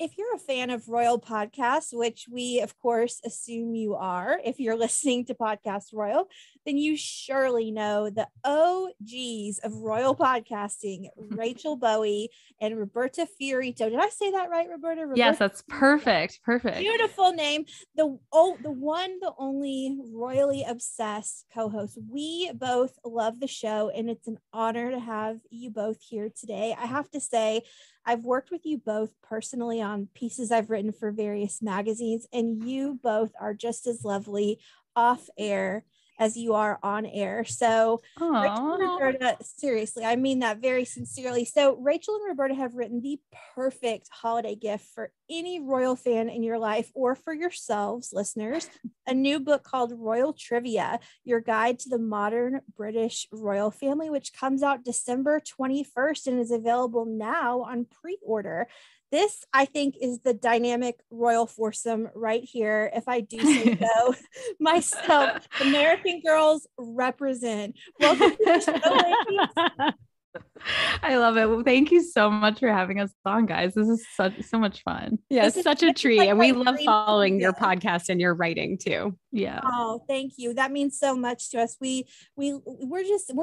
If you're a fan of royal podcasts, which we, of course, assume you are, if you're listening to Podcast Royal, then you surely know the OGs of royal podcasting, Rachel Bowie and Roberta Fiorito. Did I say that right, Roberta?
Yes, that's perfect. Perfect.
Beautiful name. The one, the only Royally Obsessed co-host. We both love the show, and it's an honor to have you both here today. I have to say, I've worked with you both personally on pieces I've written for various magazines, and you both are just as lovely off air as you are on air. So Rachel and Roberta, seriously, I mean that very sincerely. So Rachel and Roberta have written the perfect holiday gift for any royal fan in your life, or for yourselves, listeners, a new book called Royal Trivia, Your Guide to the Modern British Royal Family, which comes out December 21st and is available now on pre-order. This, I think, is the dynamic royal foursome right here, if I do say so myself. American girls represent. Welcome to the show, ladies.
I love it. Well, thank you so much for having us on, guys. This is so much fun. Yeah, it's such a treat. And we love following your podcast and your writing too. Yeah.
Oh, thank you. That means so much to us. We're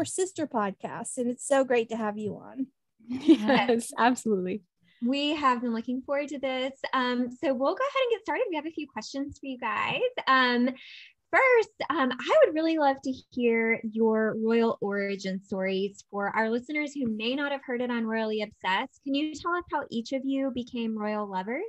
sister podcasts, and it's so great to have you on.
Yes, absolutely.
We have been looking forward to this. So we'll go ahead and get started. We have a few questions for you guys. First, I would really love to hear your royal origin stories for our listeners who may not have heard it on Royally Obsessed. Can you tell us how each of you became royal lovers?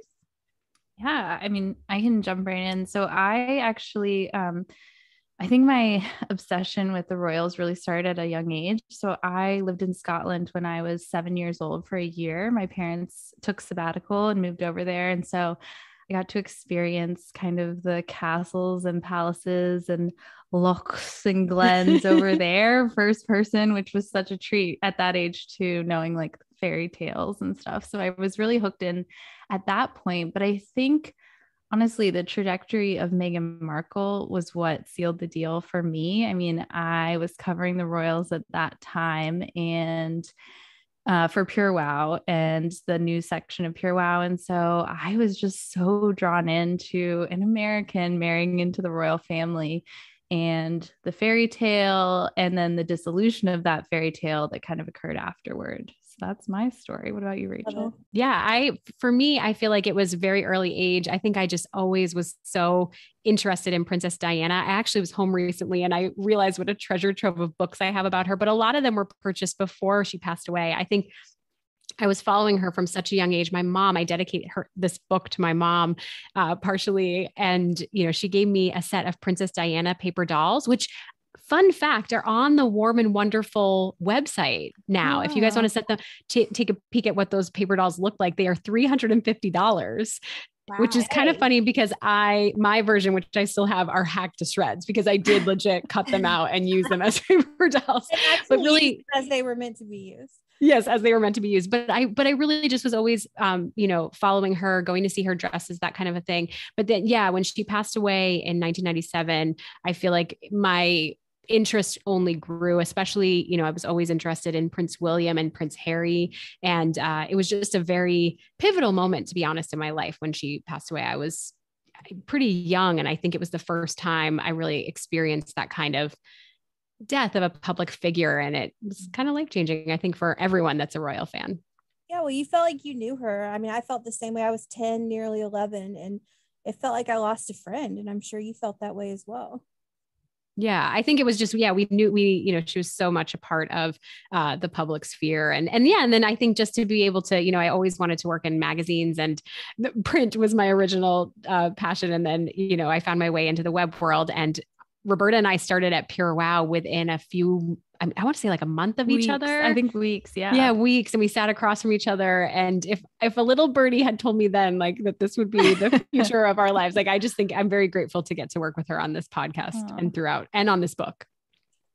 Yeah, I mean, I can jump right in. So I actually, I think my obsession with the royals really started at a young age. So I lived in Scotland when I was 7 years old for a year. My parents took sabbatical and moved over there. And so I got to experience kind of the castles and palaces and lochs and glens over there, first person, which was such a treat at that age too, knowing like fairy tales and stuff. So I was really hooked in at that point. But I think honestly, the trajectory of Meghan Markle was what sealed the deal for me. I mean, I was covering the royals at that time and for Pure Wow and the news section of Pure Wow. And so I was just so drawn into an American marrying into the royal family and the fairy tale, and then the dissolution of that fairy tale that kind of occurred afterward. So that's my story. What about you, Rachel?
Yeah, for me, I feel like it was very early age. I think I just always was so interested in Princess Diana. I actually was home recently and I realized what a treasure trove of books I have about her, but a lot of them were purchased before she passed away. I think I was following her from such a young age. My mom, I dedicate this book to my mom, partially. And, she gave me a set of Princess Diana paper dolls, which, fun fact, are on the Warm and Wonderful website now. If you guys want to set them, take a peek at what those paper dolls look like, they are $350. Wow. Which is kind of funny because my version, which I still have, are hacked to shreds because I did legit cut them out and use them as paper dolls.
But really, as they were meant to be used.
Yes, as they were meant to be used. But I really just was always, following her, going to see her dresses, that kind of a thing. But then, when she passed away in 1997, I feel like my interest only grew, especially, I was always interested in Prince William and Prince Harry. And it was just a very pivotal moment, to be honest, in my life when she passed away. I was pretty young. And I think it was the first time I really experienced that kind of death of a public figure. And it was kind of life-changing, I think, for everyone that's a royal fan.
Yeah, well, you felt like you knew her. I mean, I felt the same way. I was 10, nearly 11, and it felt like I lost a friend. And I'm sure you felt that way as well.
Yeah, I think it was just, we knew, she was so much a part of the public sphere. And then I think just to be able to, I always wanted to work in magazines, and print was my original passion. And then, I found my way into the web world, and Roberta and I started at Pure Wow within a few, I want to say like a month of
weeks,
each other.
I think weeks. Yeah.
Yeah. Weeks. And we sat across from each other. And if a little birdie had told me then like that this would be the future of our lives, like, I just think I'm very grateful to get to work with her on this podcast and throughout, and on this book.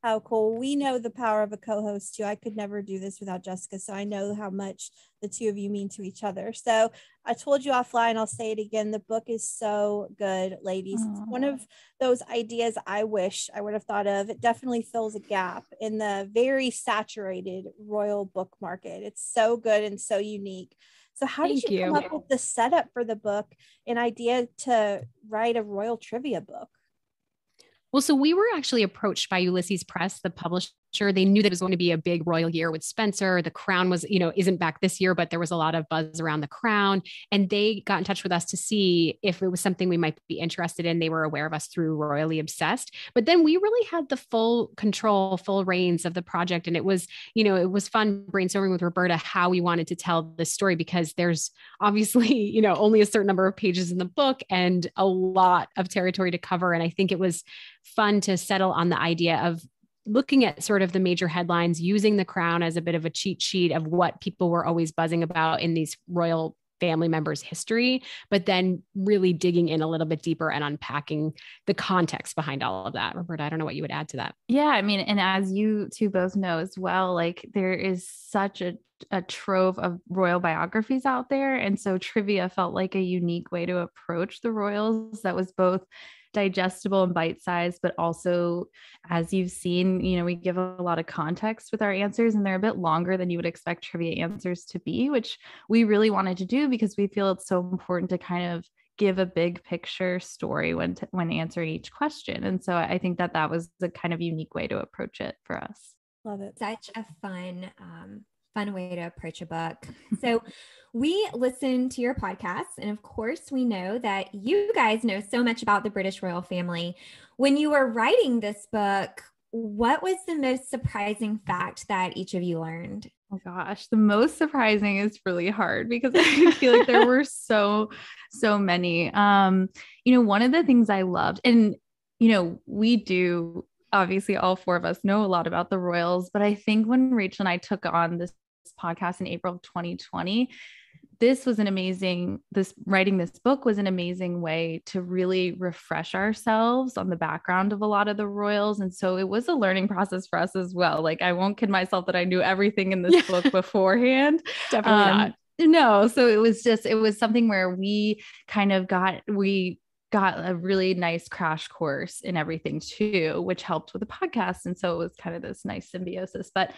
How cool. We know the power of a co-host too. I could never do this without Jessica. So I know how much the two of you mean to each other. So I told you offline, I'll say it again. The book is so good, ladies. It's one of those ideas I wish I would have thought of. It definitely fills a gap in the very saturated royal book market. It's so good and so unique. So how did you come up with the setup for the book, an idea to write a royal trivia book?
Well, so we were actually approached by Ulysses Press, the publisher. They knew that it was going to be a big royal year with Spencer. The Crown was, isn't back this year, but there was a lot of buzz around the Crown. And they got in touch with us to see if it was something we might be interested in. They were aware of us through Royally Obsessed. But then we really had the full control, full reins of the project. And it was, it was fun brainstorming with Roberta how we wanted to tell this story, because there's obviously, only a certain number of pages in the book and a lot of territory to cover. And I think it was fun to settle on the idea of looking at sort of the major headlines, using the Crown as a bit of a cheat sheet of what people were always buzzing about in these royal family members' history, but then really digging in a little bit deeper and unpacking the context behind all of that. Roberta, I don't know what you would add to that.
Yeah, I mean, and as you two both know as well, like there is such a trove of royal biographies out there. And so trivia felt like a unique way to approach the royals that was both digestible and bite-sized, but also, as you've seen, we give a lot of context with our answers, and they're a bit longer than you would expect trivia answers to be, which we really wanted to do because we feel it's so important to kind of give a big picture story when answering each question. And so I think that was a kind of unique way to approach it for us.
Love it.
Such a fun fun way to approach a book. So we listen to your podcast, and of course, we know that you guys know so much about the British royal family. When you were writing this book, what was the most surprising fact that each of you learned?
Oh gosh, the most surprising is really hard because I feel like there were so many. One of the things I loved, and we do obviously all four of us know a lot about the royals, but I think when Rachel and I took on this podcast in April of 2020, writing this book was an amazing way to really refresh ourselves on the background of a lot of the royals. And so it was a learning process for us as well. Like, I won't kid myself that I knew everything in this book beforehand.
Definitely not.
No. So it was something where we got a really nice crash course in everything too, which helped with the podcast. And so it was kind of this nice symbiosis. But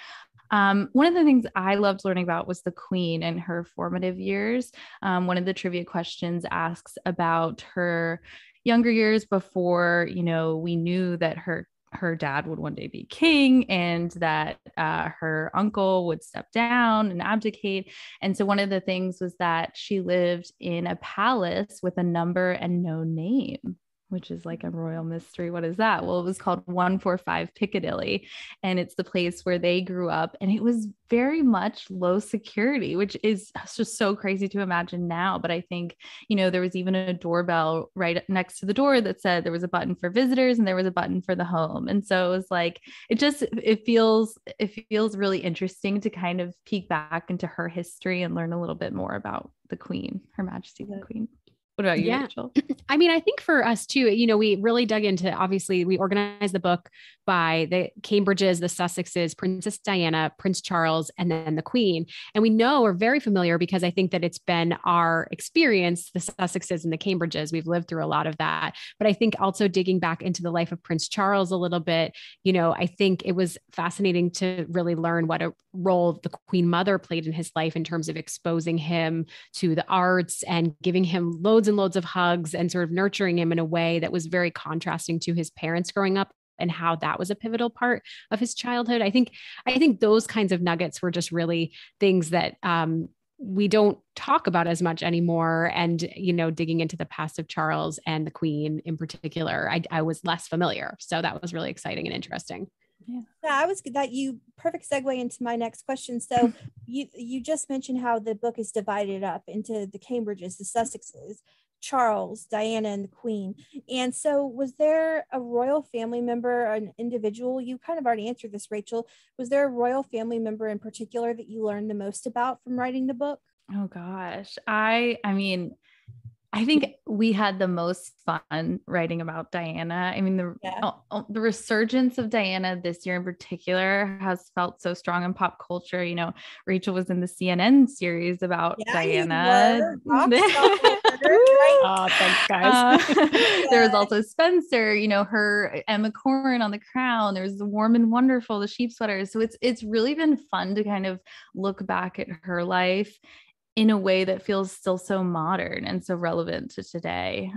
one of the things I loved learning about was the Queen and her formative years. One of the trivia questions asks about her younger years before, we knew that her dad would one day be king and that her uncle would step down and abdicate. And so one of the things was that she lived in a palace with a number and no name, which is like a royal mystery. What is that? Well, it was called 145 Piccadilly, and it's the place where they grew up. And it was very much low security, which is just so crazy to imagine now. But I think, there was even a doorbell right next to the door that said there was a button for visitors and there was a button for the home. And so it was like, it feels really interesting to kind of peek back into her history and learn a little bit more about the Queen, Her Majesty the Queen. What about you, Rachel?
I mean, I think for us too, we really dug into, obviously we organized the book by the Cambridges, the Sussexes, Princess Diana, Prince Charles, and then the Queen. And we know we're very familiar because I think that it's been our experience, the Sussexes and the Cambridges. We've lived through a lot of that. But I think also digging back into the life of Prince Charles a little bit, I think it was fascinating to really learn what a role the Queen Mother played in his life in terms of exposing him to the arts and giving him loads and loads of hugs and sort of nurturing him in a way that was very contrasting to his parents growing up, and how that was a pivotal part of his childhood. I think those kinds of nuggets were just really things that we don't talk about as much anymore. And, digging into the past of Charles and the Queen in particular, I was less familiar. So that was really exciting and interesting.
Yeah, perfect segue into my next question. So you just mentioned how the book is divided up into the Cambridges, the Sussexes, Charles, Diana, and the Queen. And so was there a royal family member, an individual? You kind of already answered this, Rachel. Was there a royal family member in particular that you learned the most about from writing the book?
Oh gosh. I mean, I think we had the most fun writing about Diana. I mean, the resurgence of Diana this year in particular has felt so strong in pop culture. Rachel was in the CNN series about Diana.
Oh, thanks, guys.
There was also Spencer, her Emma Corrin on The Crown. There's The Warm and Wonderful, The Sheep Sweaters. So it's really been fun to kind of look back at her life in a way that feels still so modern and so relevant to today.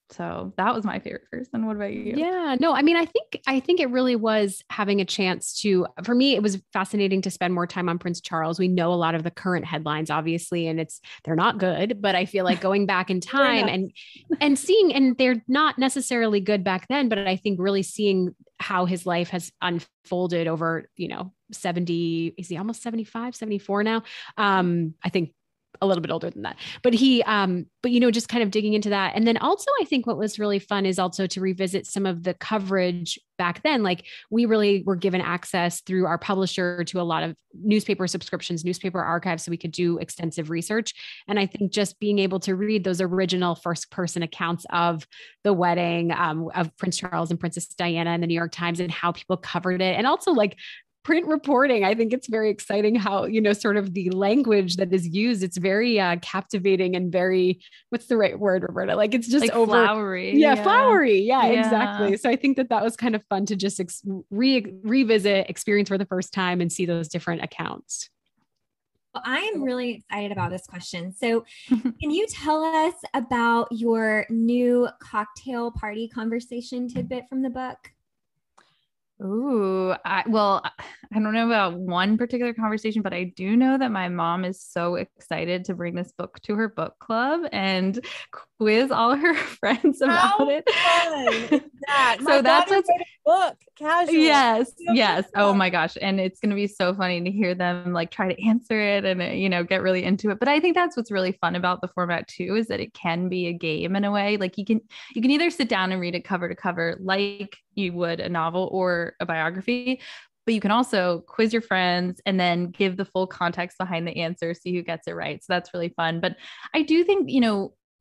So that was my favorite person. What about you?
Yeah, no, I mean, I think it really was having a chance to, for me, it was fascinating to spend more time on Prince Charles. We know a lot of the current headlines, obviously, and they're not good, but I feel like going back in time and seeing, and they're not necessarily good back then, but I think really seeing how his life has unfolded over, 70, is he almost 75, 74 now? I think a little bit older than that, but just kind of digging into that. And then also I think what was really fun is also to revisit some of the coverage back then. Like, we really were given access through our publisher to a lot of newspaper subscriptions, newspaper archives, so we could do extensive research. And I think just being able to read those original first person accounts of the wedding of Prince Charles and Princess Diana in the New York Times and how people covered it. And also like print reporting. I think it's very exciting how, sort of the language that is used, it's very captivating and very, what's the right word, Roberta? Like, it's just like
flowery.
Yeah, flowery. Yeah, exactly. So I think that was kind of fun to just revisit, experience for the first time and see those different accounts.
Well, I am really excited about this question. So can you tell us about your new cocktail party conversation tidbit from the book?
I don't know about one particular conversation, but I do know that my mom is so excited to bring this book to her book club and quiz all her friends about it.
Fun is that?
So that's what's
wrote a book casual.
Yes. Oh my gosh. And it's going to be so funny to hear them like try to answer it and, get really into it. But I think that's what's really fun about the format too, is that it can be a game in a way. Like you can either sit down and read it cover to cover, like you would a novel or a biography, but you can also quiz your friends and then give the full context behind the answer, see who gets it right. So that's really fun. But I do think,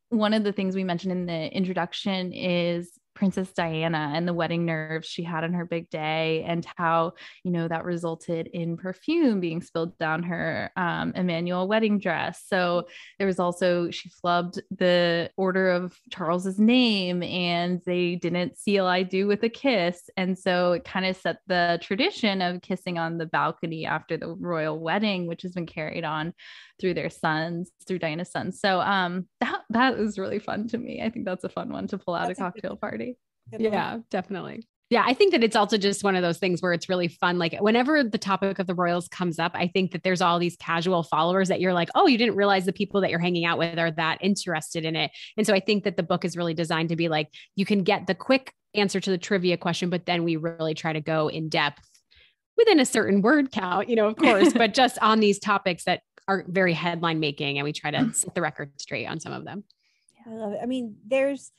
one of the things we mentioned in the introduction is Princess Diana and the wedding nerves she had on her big day, and how, that resulted in perfume being spilled down her Emmanuel wedding dress. So there was also, she flubbed the order of Charles's name and they didn't seal I do with a kiss. And so it kind of set the tradition of kissing on the balcony after the royal wedding, which has been carried on through Diana's sons. So that is really fun to me. I think that's a fun one to pull out a cocktail party.
Yeah, definitely. Yeah, I think that it's also just one of those things where it's really fun. Like whenever the topic of the royals comes up, I think that there's all these casual followers that you're like, oh, you didn't realize the people that you're hanging out with are that interested in it. And so I think that the book is really designed to be like, you can get the quick answer to the trivia question, but then we really try to go in depth within a certain word count, of course, but just on these topics that are very headline making, and we try to set the record straight on some of them.
I love it. I mean, there's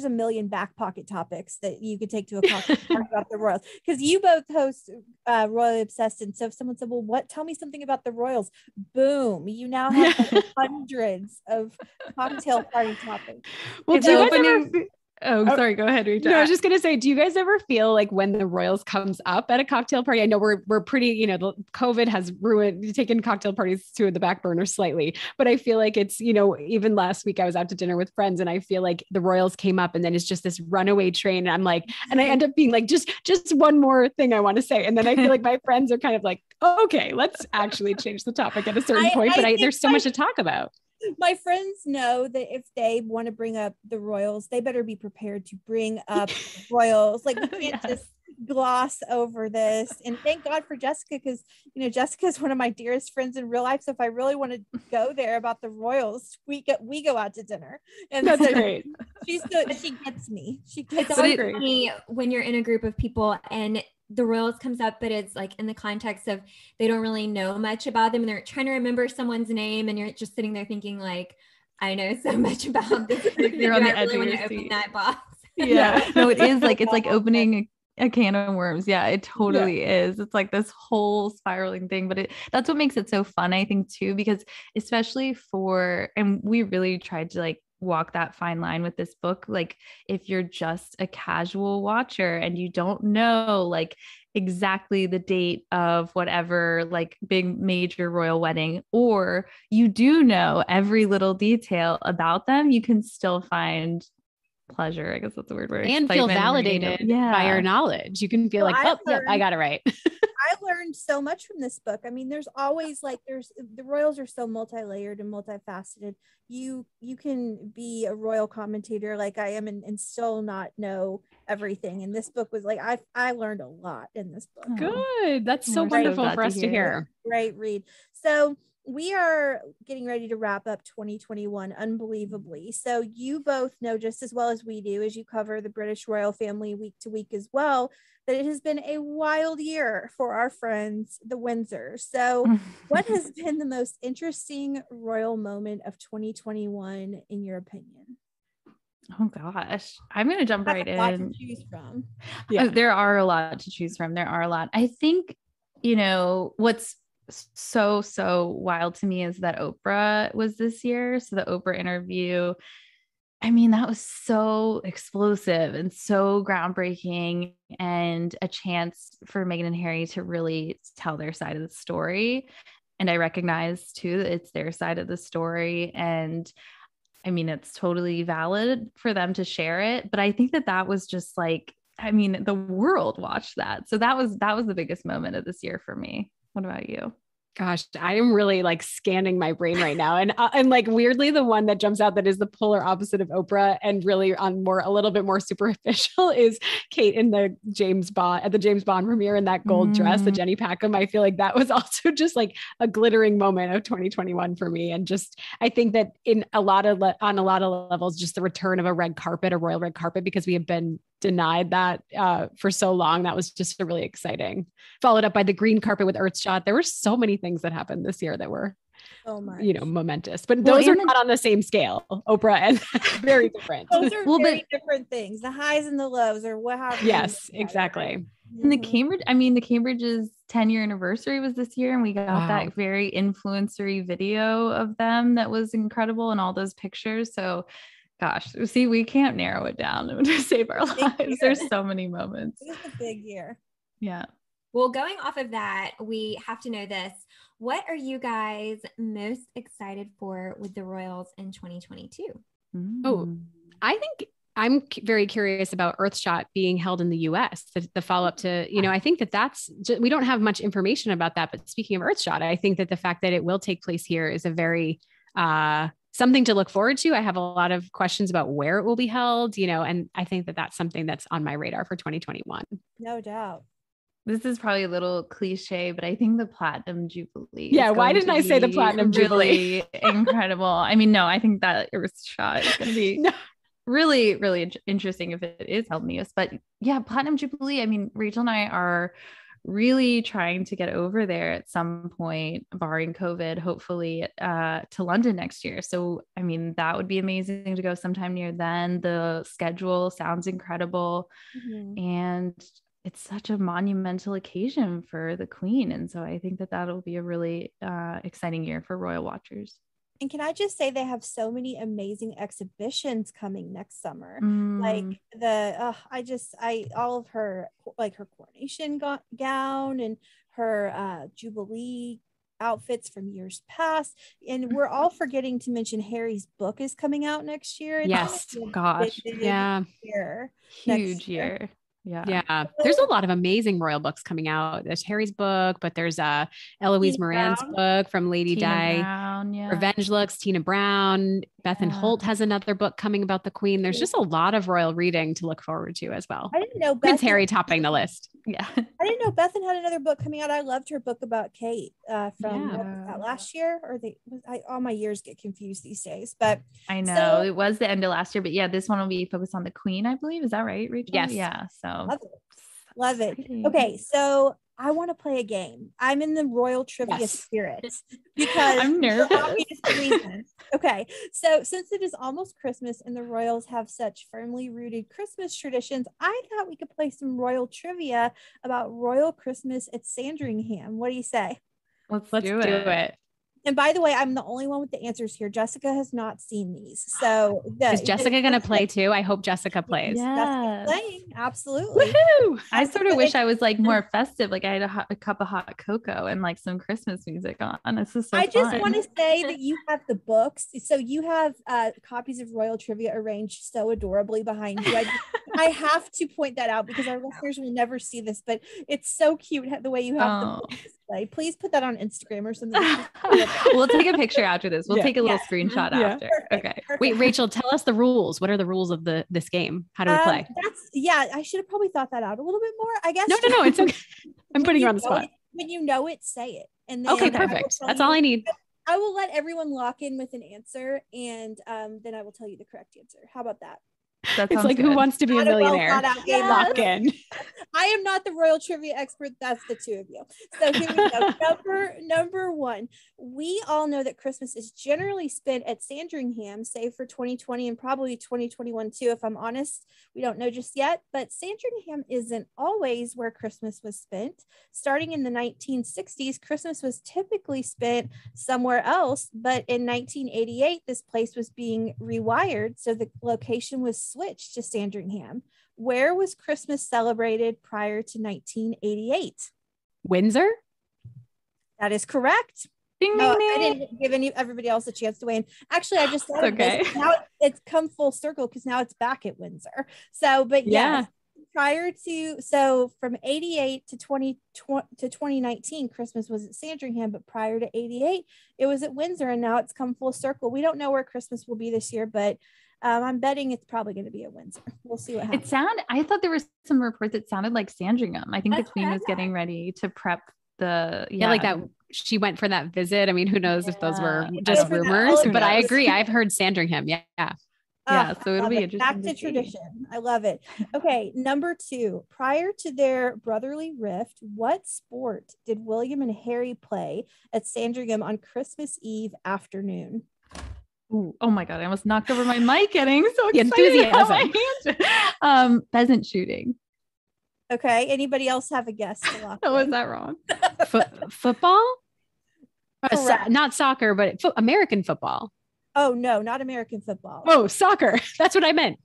a million back pocket topics that you could take to a cocktail party about the royals, because you both host Royally Obsessed. And so if someone said, well, tell me something about the royals, boom, you now have like hundreds of cocktail party topics.
Well, do you guys ever... Oh, sorry. Go ahead, Rachel.
No, I was just going to say, do you guys ever feel like when the royals comes up at a cocktail party? I know we're pretty, the COVID has taken cocktail parties to the back burner slightly, but I feel like it's, even last week I was out to dinner with friends and I feel like the royals came up and then it's just this runaway train. And I'm like, and I end up being like, just one more thing I want to say. And then I feel like my friends are kind of like, oh, okay, let's actually change the topic at a certain point, but there's so much to talk about.
My friends know that if they want to bring up the royals, they better be prepared to bring up royals. Like we can't just gloss over this. And thank God for Jessica, because Jessica is one of my dearest friends in real life. So if I really want to go there about the royals, we go out to dinner. And
that's great.
She gets me. She gets
it's always funny when you're in a group of people and the royals comes up, but it's like in the context of they don't really know much about them and they're trying to remember someone's name, and you're just sitting there thinking like, I know so much about this.
You're on the edge of your seat. That box. Yeah. No, it is like, it's like opening a can of worms. Yeah, it totally is. It's like this whole spiraling thing, but that's what makes it so fun, I think, too, because especially and we really tried to like walk that fine line with this book. Like if you're just a casual watcher and you don't know like exactly the date of whatever like big major royal wedding, or you do know every little detail about them, you can still find pleasure, I guess that's the word,
and feel validated by your knowledge. You can feel I got it right.
I learned so much from this book. I mean, there's always the royals are so multi-layered and multifaceted. You can be a royal commentator like I am and still not know everything. And this book was like, I learned a lot in this book.
Good. That's so wonderful for us to hear.
Great read. So we are getting ready to wrap up 2021 unbelievably. So you both know just as well as we do, as you cover the British royal family week to week as well, that it has been a wild year for our friends, the Windsors. So what has been the most interesting royal moment of 2021 in your opinion?
Oh gosh, I'm going to jump right in.
To choose from.
Yeah. There are a lot to choose from. There are a lot. I think, what's so wild to me is that Oprah was this year. So the Oprah interview, I mean, that was so explosive and so groundbreaking, and a chance for Meghan and Harry to really tell their side of the story. And I recognize too that it's their side of the story. And I mean, it's totally valid for them to share it. But I think that was just like, I mean, the world watched that. So that was the biggest moment of this year for me. What about you?
Gosh, I am really like scanning my brain right now. And like weirdly, the one that jumps out that is the polar opposite of Oprah and really on a little bit more superficial is Kate in the James Bond premiere in that gold dress, the Jenny Packham. I feel like that was also just like a glittering moment of 2021 for me. And just, I think that on a lot of levels, just the return of a royal red carpet, because we have been denied that for so long. That was just really exciting. Followed up by the green carpet with Earthshot. There were so many things that happened this year that were, momentous, but those are not on the same scale. Oprah and very different.
Those are very different things. The highs and the lows, or what happened.
Yes, exactly.
And the Cambridge's 10-year anniversary was this year, and we got that very influencery video of them that was incredible, and all those pictures. So gosh, see, we can't narrow it down to save our lives. There's so many moments.
It's a big year.
Yeah.
Well, going off of that, we have to know this. What are you guys most excited for with the Royals in 2022?
Oh, I think I'm very curious about Earthshot being held in the US, the follow-up to, I think that's, we don't have much information about that. But speaking of Earthshot, I think that the fact that it will take place here is a very, something to look forward to. I have a lot of questions about where it will be held, and I think that that's something that's on my radar for 2021.
No doubt.
This is probably a little cliche, but I think the Platinum Jubilee.
Yeah. Why didn't I say the Platinum Jubilee?
Incredible. I mean, no, I think that Earthshot is going to be really, really interesting if it is held in the US. But yeah, Platinum Jubilee. I mean, Rachel and I are really trying to get over there at some point, barring COVID, hopefully, to London next year. So, I mean, that would be amazing to go sometime near then. The schedule sounds incredible. And it's such a monumental occasion for the Queen. And so I think that that'll be a really exciting year for royal watchers.
And can I just say they have so many amazing exhibitions coming next summer. Like all of her, like her coronation gown and her Jubilee outfits from years past. And we're all forgetting to mention Harry's book is coming out next year.
Yes. Gosh. Yeah.
Huge year.
Yeah. There's a lot of amazing royal books coming out. There's Harry's book, but there's Eloise Moran's book from Lady Di. Revenge Looks, Tina Brown, Bethan Holt has another book coming about the Queen. There's just a lot of royal reading to look forward to as well.
I didn't know
Prince Harry topping the list.
Yeah.
I didn't know Bethan had another book coming out. I loved her book about Kate from what was that, last year, or all my years get confused these days. But
I know it was the end of last year, but yeah, this one will be focused on the Queen, I believe. Is that right, Rachel?
Yes.
Yeah. So
love it. Okay, so I want to play a game. I'm in the royal trivia spirit because
I'm nervous.
For obvious reasons. Okay, so since it is almost Christmas and the royals have such firmly rooted Christmas traditions, I thought we could play some royal trivia about royal Christmas at Sandringham. What do you say?
Let's do it.
And by the way, I'm the only one with the answers here. Jessica has not seen these. So
is Jessica going to play too? I hope Jessica plays.
Yeah, playing. Absolutely.
Woohoo!
I sort of wish I was like more festive. Like I had a cup of hot cocoa and like some Christmas music on. This is so
I
fun.
just want to say that you have the books. So you have copies of Royal Trivia arranged so adorably behind you. I have to point that out because our listeners will never see this, but it's so cute the way you have the books displayed. Please put that on Instagram or something.
We'll take a picture after this. We'll take a little screenshot after.
Perfect.
Wait, Rachel, tell us the rules. What are the rules of this game? How do we play?
I should have probably thought that out a little bit more, I guess.
No, it's okay. I'm putting you on the spot.
When you know it, say it. And then
okay, perfect. That's all I need.
I will let everyone lock in with an answer, and then I will tell you the correct answer. How about that?
That
it's like
good.
Who Wants to Be a Millionaire? Lock in.
I am not the royal trivia expert. That's the two of you. So here we go. Number one. We all know that Christmas is generally spent at Sandringham, save for 2020 and probably 2021 too. If I'm honest, we don't know just yet. But Sandringham isn't always where Christmas was spent. Starting in the 1960s, Christmas was typically spent somewhere else. But in 1988, this place was being rewired, so the location was switched to Sandringham. Where was Christmas celebrated prior to 1988?
Windsor?
That is correct.
Ding, ding, ding.
I didn't give everybody else a chance to weigh in. Actually, I just thought of this. Now it's come full circle because now it's back at Windsor. So, but yeah. prior to, so from 88 to 2019, Christmas was at Sandringham, but prior to 88, it was at Windsor, and now it's come full circle. We don't know where Christmas will be this year, but I'm betting it's probably going to be at Windsor. We'll see what happens.
I thought there was some reports that sounded like Sandringham. I think
That's
the Queen was
bad.
getting ready to prep
like that. She went for that visit. I mean, who knows if those were just
For that
rumors,
Who
but I
knows?
agree. I've heard Sandringham. Yeah.
Yeah, so it'll
love
be
it.
interesting.
Back to
to see.
tradition. I love it. Okay, number 2. Prior to their brotherly rift, what sport did William and Harry play at Sandringham on Christmas Eve afternoon?
Ooh, oh my God, I almost knocked over my mic getting so
The
excited about my
enthusiasm.
hand. Pheasant shooting.
Okay, anybody else have a guess? To lock
Oh,
in?
is that wrong?
Football?
Correct.
Not soccer, but American football.
Oh, no, not American football.
Oh, soccer. That's what I meant.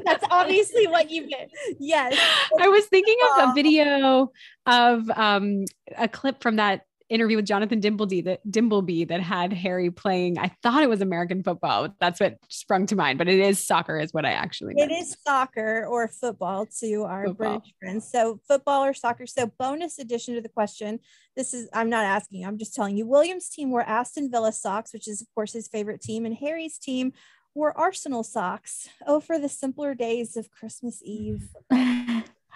That's obviously what you meant. Yes.
I was thinking of a video of a clip from that interview with Jonathan Dimbleby that had Harry playing. I thought it was American football. That's what sprung to mind, but it is soccer is what I actually meant.
It is soccer or football to our
Football.
British friends. So football or soccer. So bonus addition to the question. I'm not asking you, I'm just telling you. William's team wore Aston Villa socks, which is of course his favorite team, and Harry's team wore Arsenal socks. Oh, for the simpler days of Christmas Eve.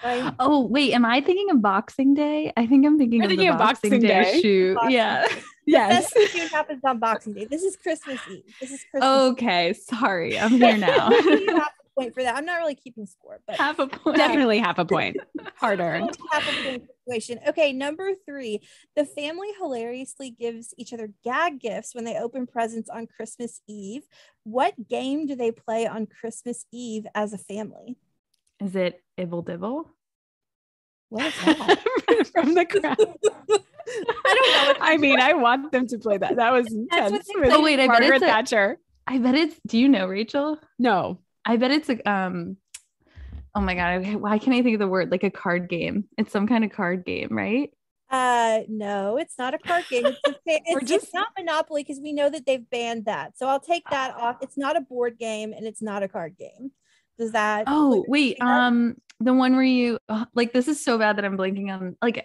Right?
Oh, wait, am I thinking of Boxing Day? I think I'm thinking
You're
of
thinking
the
of
Boxing
Boxing
Day
Day.
shoot.
Boxing
Yeah.
Day.
Yes.
Best thing happens on Boxing Day. This is Christmas Eve.
Okay, sorry. I'm here now.
You have a point for that. I'm not really keeping score, but
Half a point.
Definitely half a point. Hard earned.
half a point situation. Okay, number 3. The family hilariously gives each other gag gifts when they open presents on Christmas Eve. What game do they play on Christmas Eve as a family?
Is it Ibble Dibble?
What is that?
From the crowd.
I don't know.
I mean, I want them to play that. That was
That's what
intense.
they
with
play.
Oh, wait, I bet
Margaret
it's
Thatcher.
I bet it's, do you know, Rachel?
No.
I bet it's a, oh my God, why can't I think of the word? Like a card game. It's some kind of card game, right?
No, it's not a card game. It's not Monopoly, because we know that they've banned that. So I'll take that off. It's not a board game and it's not a card game. Does that?
Oh, wait, the one where you, like, this is so bad that I'm blanking on, like,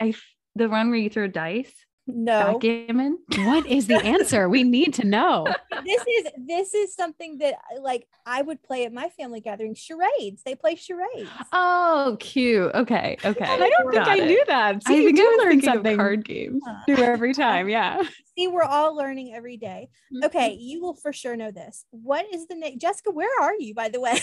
the one where you throw dice.
No.
Backgammon.
What is the answer? We need to know.
This is something that like I would play at my family gathering. Charades. They play charades.
Oh, cute. Okay.
I don't think
Got
I
it.
knew that. See,
I think
you
I was
learn
thinking
something
of card games.
new every time. Yeah.
See, we're all learning every day. Okay, you will for sure know this. What is the name? Jessica, where are you, by the way?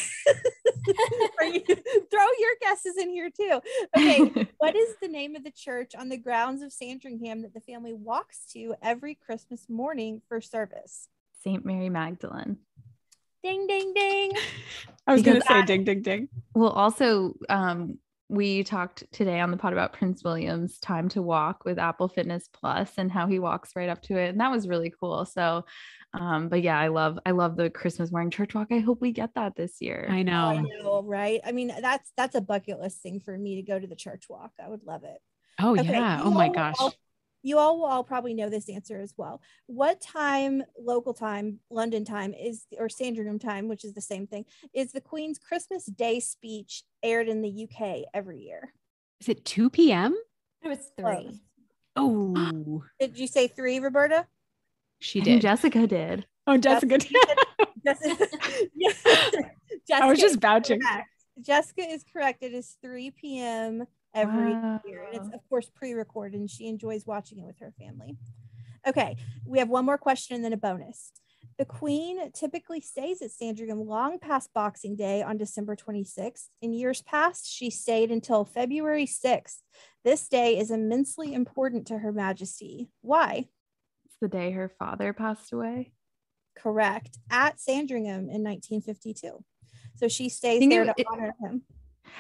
Throw your guesses in here too. Okay, what is the name of the church on the grounds of Sandringham that the family walks to every Christmas morning for service?
St. Mary Magdalene.
Ding, ding, ding.
I was going to
Because
say ding, ding, ding.
Well, also, we talked today on the pod about Prince William's time to walk with Apple Fitness Plus and how he walks right up to it. And that was really cool. So, but yeah, I love the Christmas morning church walk. I hope we get that this year.
I know.
I know, right? I mean, that's a bucket list thing for me to go to the church walk. I would love it.
Oh,
Okay,
yeah.
you
Oh, my
all-
gosh.
You all will all probably know this answer as well. What time, local time, London time or Sandringham time, which is the same thing, is the Queen's Christmas Day speech aired in the UK every year?
Is it 2 p.m.?
It was 3.
Oh,
Did you say 3, Roberta?
she
I think
did.
Jessica did.
Oh, Jessica did.
Jessica,
I was just
is
vouching.
correct. Jessica is correct. It is 3 p.m. every year. And it's, of course, pre-recorded, and she enjoys watching it with her family. Okay, we have one more question and then a bonus. The Queen typically stays at Sandringham long past Boxing Day on December 26th. In years past, she stayed until February 6th. This day is immensely important to Her Majesty. Why?
It's the day her father passed away.
Correct. At Sandringham in 1952. So she stays there to honor him.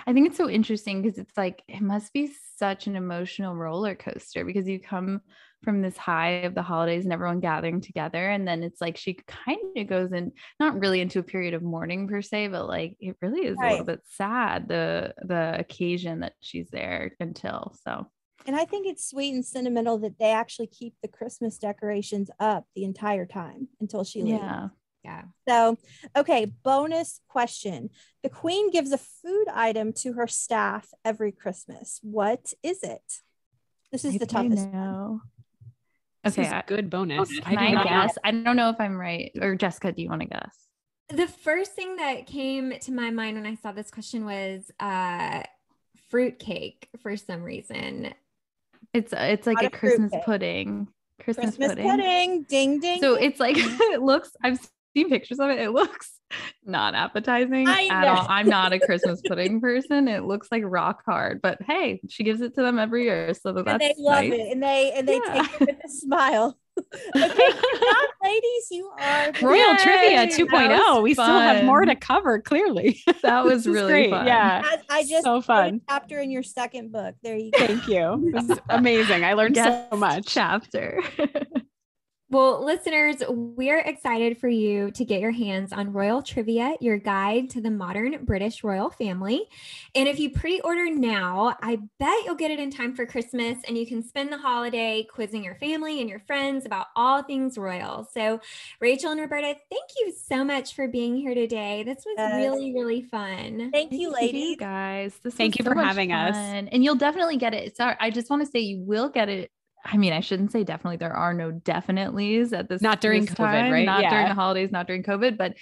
I think it's so interesting because it's like, it must be such an emotional roller coaster because you come from this high of the holidays and everyone gathering together. And then it's like, she kind of goes in, not really into a period of mourning per se, but like, it really is a little bit sad, the occasion that she's there until. So.
And I think it's sweet and sentimental that they actually keep the Christmas decorations up the entire time until she leaves.
Yeah.
Yeah.
So, okay, bonus question. The Queen gives a food item to her staff every Christmas. What is it? This is the toughest one.
Okay.
This is a good bonus.
Can I guess? I don't know if I'm right. Or Jessica, do you want to guess?
The first thing that came to my mind when I saw this question was fruitcake for some reason.
It's like a Christmas pudding. Christmas pudding.
Ding, ding.
So
ding.
it's like, it looks, I've seen pictures of it. It looks not appetizing at all. I'm not a Christmas pudding person. It looks like rock hard, but hey, she gives it to them every year. So that's
and they love
nice.
it. And they take it with a smile. Okay, good job, ladies. You are
Royal Trivia 2.0. We still have more to cover, clearly.
That was really
great.
fun.
Yeah.
I just
so fun.
a chapter in your second book. There you go.
Thank you. It was amazing. I learned so much.
Chapter.
Well, listeners, we're excited for you to get your hands on Royal Trivia, your guide to the modern British royal family. And if you pre-order now, I bet you'll get it in time for Christmas and you can spend the holiday quizzing your family and your friends about all things royal. So, Rachel and Roberta, thank you so much for being here today. This was really, really fun.
Thank you, ladies.
You guys.
Thank you for having us.
And you'll definitely get it. Sorry, I just want to say you will get it. I mean, I shouldn't say definitely. There are no definitelys at this.
Not during COVID,
time,
right?
Not during the holidays, not during COVID, but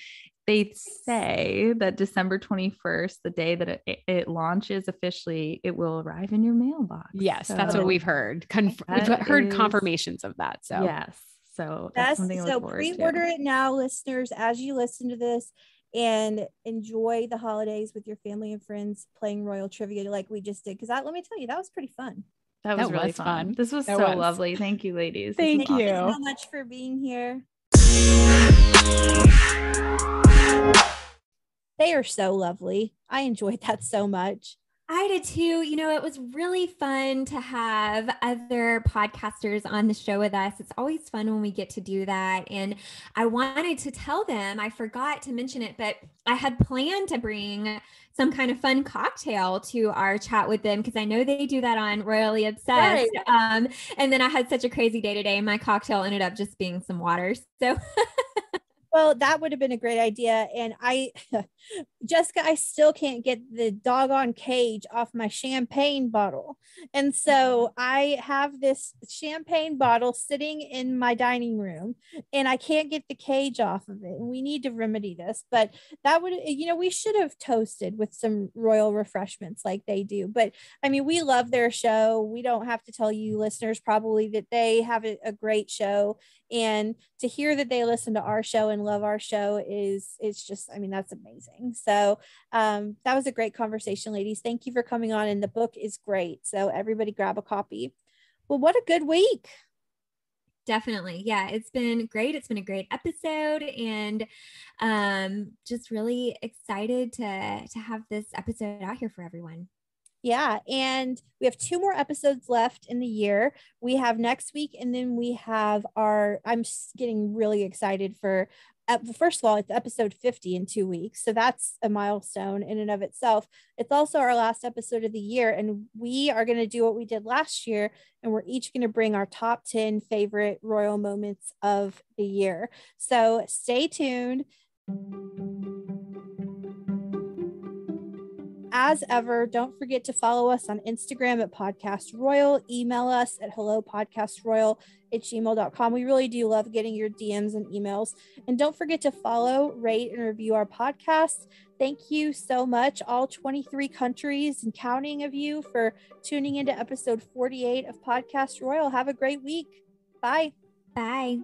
they say that December 21st, the day that it launches officially, it will arrive in your mailbox.
Yes, that's what we've heard. We've heard confirmations of that. So
yes. So that's something to look forward to.
Pre-order it now, listeners, as you listen to this, and enjoy the holidays with your family and friends playing Royal Trivia like we just did. Because let me tell you, that was pretty fun.
That was really fun. This was so lovely. Thank you, ladies.
Thank you so much for being here. They are so lovely. I enjoyed that so much.
I did too. You know, it was really fun to have other podcasters on the show with us. It's always fun when we get to do that. And I wanted to tell them, I forgot to mention it, but I had planned to bring some kind of fun cocktail to our chat with them because I know they do that on Royally Obsessed. Right. And then I had such a crazy day today. My cocktail ended up just being some water. So
well, that would have been a great idea. And Jessica, I still can't get the doggone cage off my champagne bottle. And so I have this champagne bottle sitting in my dining room and I can't get the cage off of it. And we need to remedy this, but that would, we should have toasted with some royal refreshments like they do. But I mean, we love their show. We don't have to tell you listeners probably that they have a great show. And to hear that they listen to our show and love our show it's just, I mean, that's amazing. So that was a great conversation, ladies. Thank you for coming on. And the book is great. So everybody grab a copy. Well, what a good week.
Definitely. Yeah, it's been great. It's been a great episode and just really excited to have this episode out here for everyone.
Yeah. And we have 2 more episodes left in the year. We have next week. And then we have I'm getting really excited for, first of all, it's episode 50 in 2 weeks. So that's a milestone in and of itself. It's also our last episode of the year. And we are going to do what we did last year. And we're each going to bring our top 10 favorite royal moments of the year. So stay tuned. As ever, don't forget to follow us on Instagram at Podcast Royal. Email us at hellopodcastroyal@gmail.com. We really do love getting your DMs and emails. And don't forget to follow, rate, and review our podcast. Thank you so much, all 23 countries and counting of you, for tuning into episode 48 of Podcast Royal. Have a great week. Bye.
Bye.